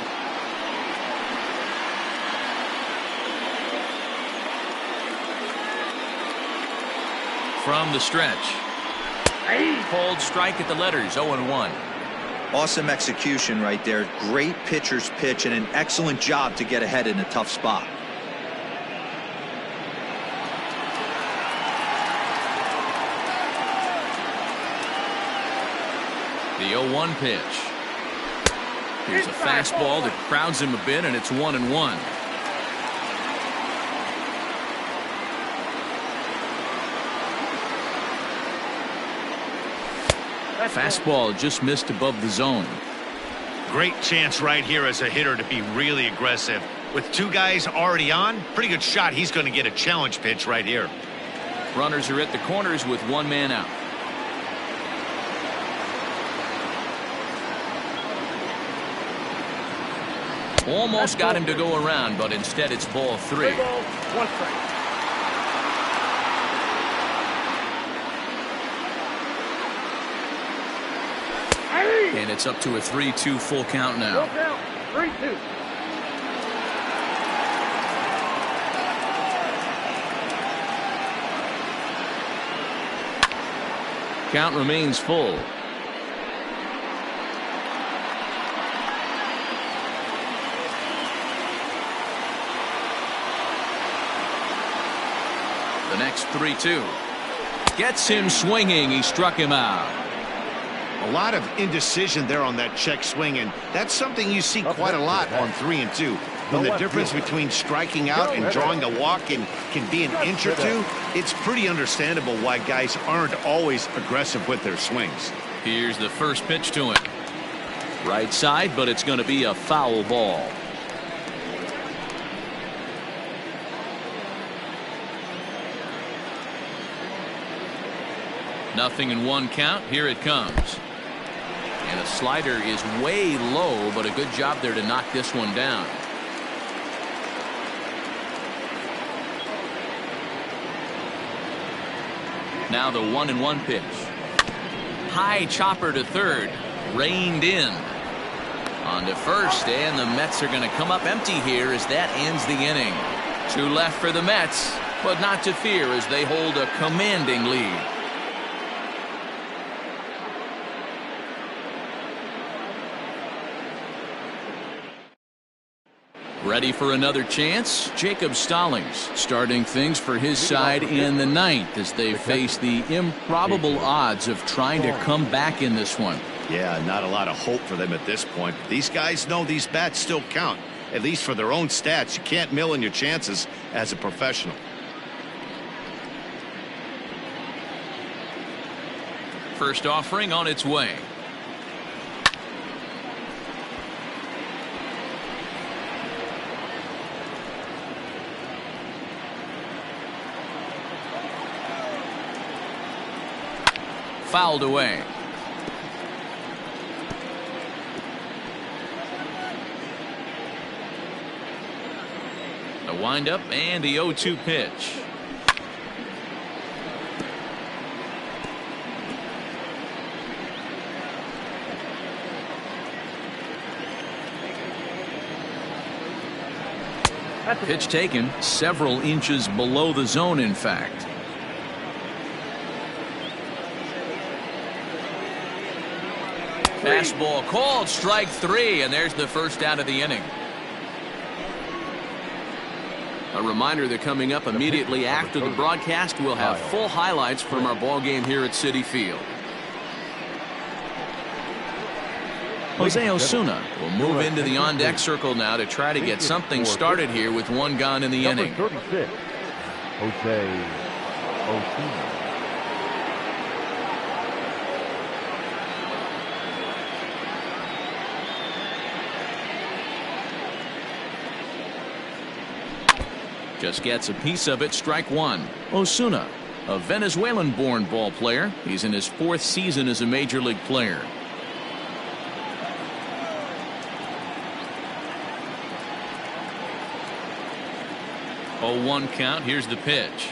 S1: From the stretch, called strike at the letters, 0-1.
S2: Awesome execution right there. Great pitcher's pitch and an excellent job to get ahead in a tough spot.
S1: The 0-1 pitch. Here's a fastball that crowds him a bit, and it's 1-1. Fastball just missed above the zone.
S4: Great chance right here as a hitter to be really aggressive. With 2 guys already on, pretty good shot. He's going to get a challenge pitch right here.
S1: Runners are at the corners with 1 man out. Almost got him to go around, but instead it's ball 3.
S6: 1 strike.
S1: And it's up to a 3-2 full count now.
S6: 3-2.
S1: count remains full. The next 3-2. Gets him swinging. He struck him out.
S4: A lot of indecision there on that check swing, and that's something you see quite a lot on 3 and 2. When the difference between striking out and drawing a walk can be an inch or two, it's pretty understandable why guys aren't always aggressive with their swings.
S1: Here's the first pitch to him. Right side, but it's going to be a foul ball. Nothing in 1 count. Here it comes. And a slider is way low, but a good job there to knock this one down. Now the 1-1 pitch. High chopper to third. Reined in. On to first, and the Mets are going to come up empty here as that ends the inning. 2 left for the Mets, but not to fear as they hold a commanding lead. Ready for another chance? Jacob Stallings starting things for his side in the 9th as they face the improbable odds of trying to come back in this one.
S4: Yeah, not a lot of hope for them at this point. These guys know these bats still count, at least for their own stats. You can't mill in your chances as a professional.
S1: First offering on its way. Fouled away. The windup and the 0-2 pitch. Pitch taken several inches below the zone, in fact. Fastball called, strike 3, and there's the first out of the inning. A reminder that coming up immediately after the broadcast, we'll have full highlights from our ball game here at Citi Field. Jose Osuna will move into the on-deck circle now to try to get something started here with 1 gone in the inning.
S3: 36, Jose Osuna.
S1: Just gets a piece of it, strike 1. Osuna, a Venezuelan-born ball player. He's in his 4th season as a major league player. Oh, 1 count. Here's the pitch.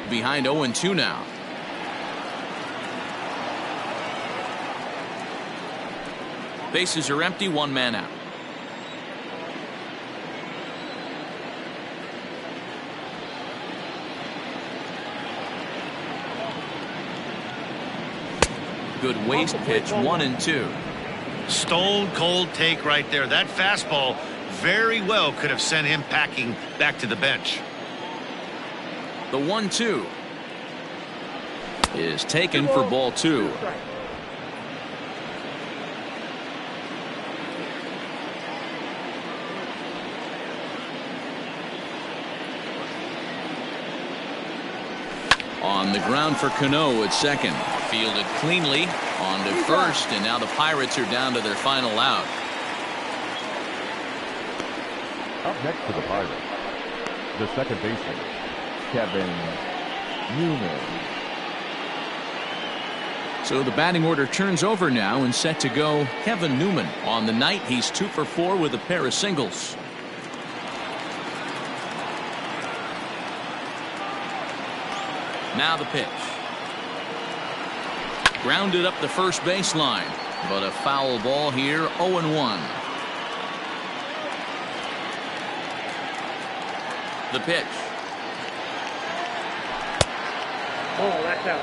S1: Behind 0-2 now. Bases are empty, 1 man out. Good waist pitch, 1-2.
S4: Stone cold take right there. That fastball very well could have sent him packing back to the bench.
S1: The 1-2 is taken for ball 2. On the ground for Cano at second. Fielded cleanly on to first, and now the Pirates are down to their final out.
S3: Up next for the Pirates, the second baseman, Kevin Newman.
S1: So the batting order turns over now and set to go Kevin Newman. On the night, he's 2 for 4 with a pair of singles. Now the pitch. Grounded up the first baseline, but a foul ball here, 0-1. The pitch.
S6: Oh, that's out.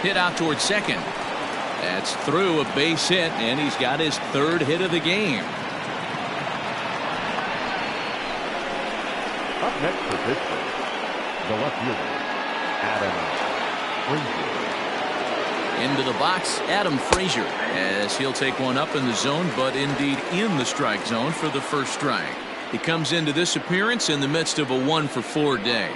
S1: Hit out towards second. That's through, a base hit, and he's got his third hit of the game.
S3: Up next for Pittsburgh, the left fielder, Adam Frazier.
S1: Into the box, Adam Frazier, as he'll take one up in the zone, but indeed in the strike zone for the first strike. He comes into this appearance in the midst of a 1-for-4 day.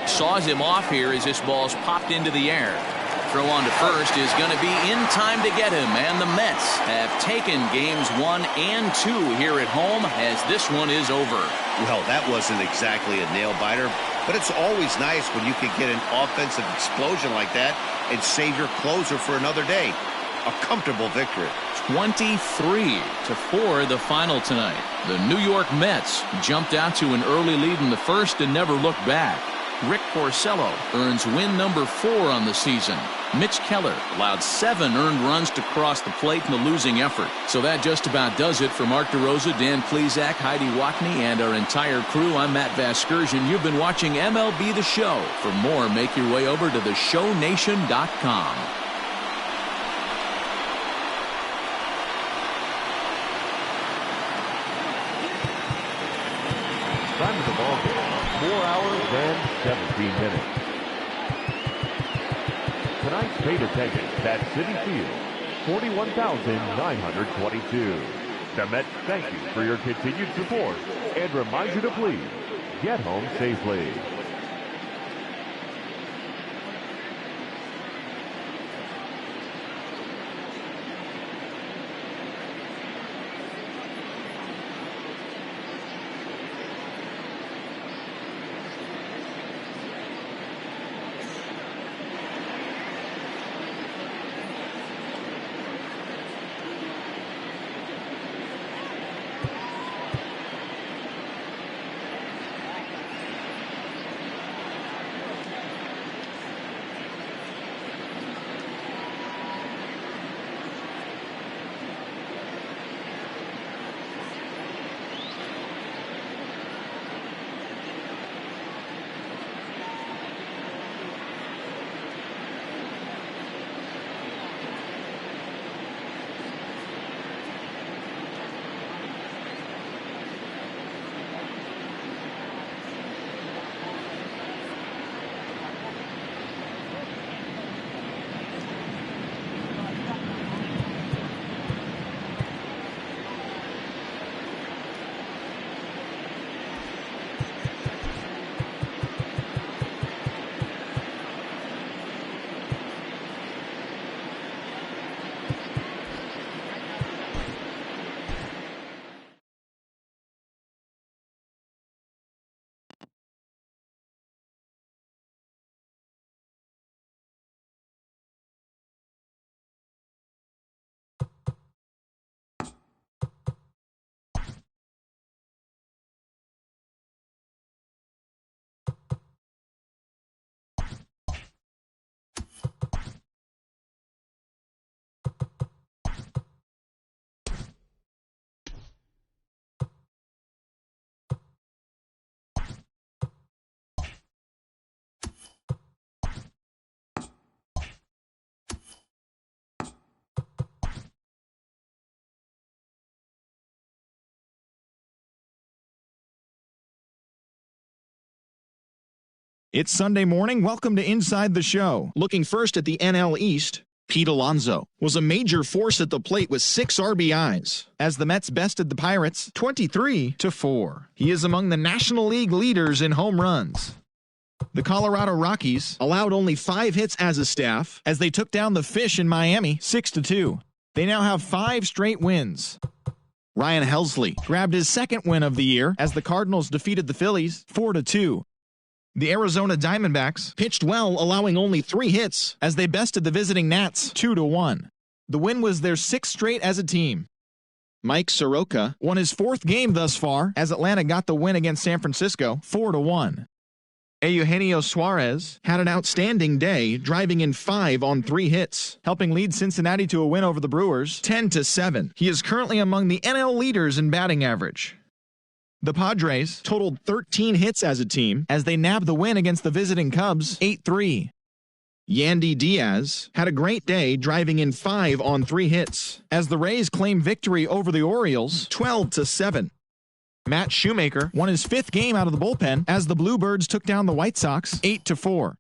S1: Saws him off here as this ball's popped into the air. Throw on to first is going to be in time to get him, and the Mets have taken games 1 and 2 here at home as this one is over.
S4: Well, that wasn't exactly a nail-biter, but it's always nice when you can get an offensive explosion like that and save your closer for another day. A comfortable victory.
S1: 23-4 the final tonight. The New York Mets jumped out to an early lead in the first and never looked back. Rick Porcello earns win number 4 on the season. Mitch Keller allowed 7 earned runs to cross the plate in the losing effort. So that just about does it for Mark DeRosa, Dan Plesac, Heidi Wackney, and our entire crew. I'm Matt Vasgersian. You've been watching MLB The Show. For more, make your way over to theshownation.com.
S3: Time of the ball game, 4 hours and 17 minutes. Tonight's paid attendance at Citi Field, 41,922. The Mets thank you for your continued support and remind you to please get home safely.
S7: It's Sunday morning. Welcome to Inside the Show. Looking first at the NL East, Pete Alonso was a major force at the plate with 6 RBIs as the Mets bested the Pirates 23-4. He is among the National League leaders in home runs. The Colorado Rockies allowed only 5 hits as a staff as they took down the Fish in Miami 6-2. They now have 5 straight wins. Ryan Helsley grabbed his second win of the year as the Cardinals defeated the Phillies 4-2. The Arizona Diamondbacks pitched well, allowing only 3 hits as they bested the visiting Nats 2-1. The win was their 6th straight as a team. Mike Soroka won his 4th game thus far as Atlanta got the win against San Francisco 4-1. Eugenio Suarez had an outstanding day, driving in 5 on 3 hits, helping lead Cincinnati to a win over the Brewers 10-7. He is currently among the NL leaders in batting average. The Padres totaled 13 hits as a team as they nabbed the win against the visiting Cubs 8-3. Yandy Diaz had a great day, driving in 5 on 3 hits as the Rays claimed victory over the Orioles 12-7. Matt Shoemaker won his 5th game out of the bullpen as the Bluebirds took down the White Sox 8-4.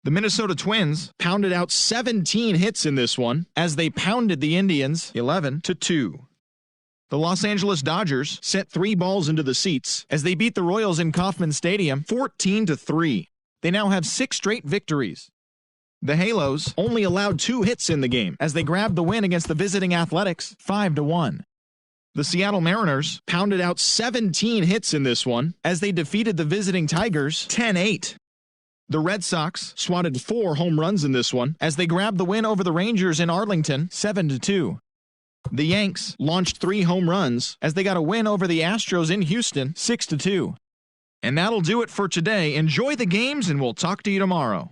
S7: The Minnesota Twins pounded out 17 hits in this one as they pounded the Indians 11-2. The Los Angeles Dodgers sent 3 balls into the seats as they beat the Royals in Kauffman Stadium 14-3. They now have 6 straight victories. The Halos only allowed 2 hits in the game as they grabbed the win against the visiting Athletics 5-1. The Seattle Mariners pounded out 17 hits in this one as they defeated the visiting Tigers 10-8. The Red Sox swatted 4 home runs in this one as they grabbed the win over the Rangers in Arlington 7-2. The Yanks launched 3 home runs as they got a win over the Astros in Houston 6-2. And that'll do it for today. Enjoy the games and we'll talk to you tomorrow.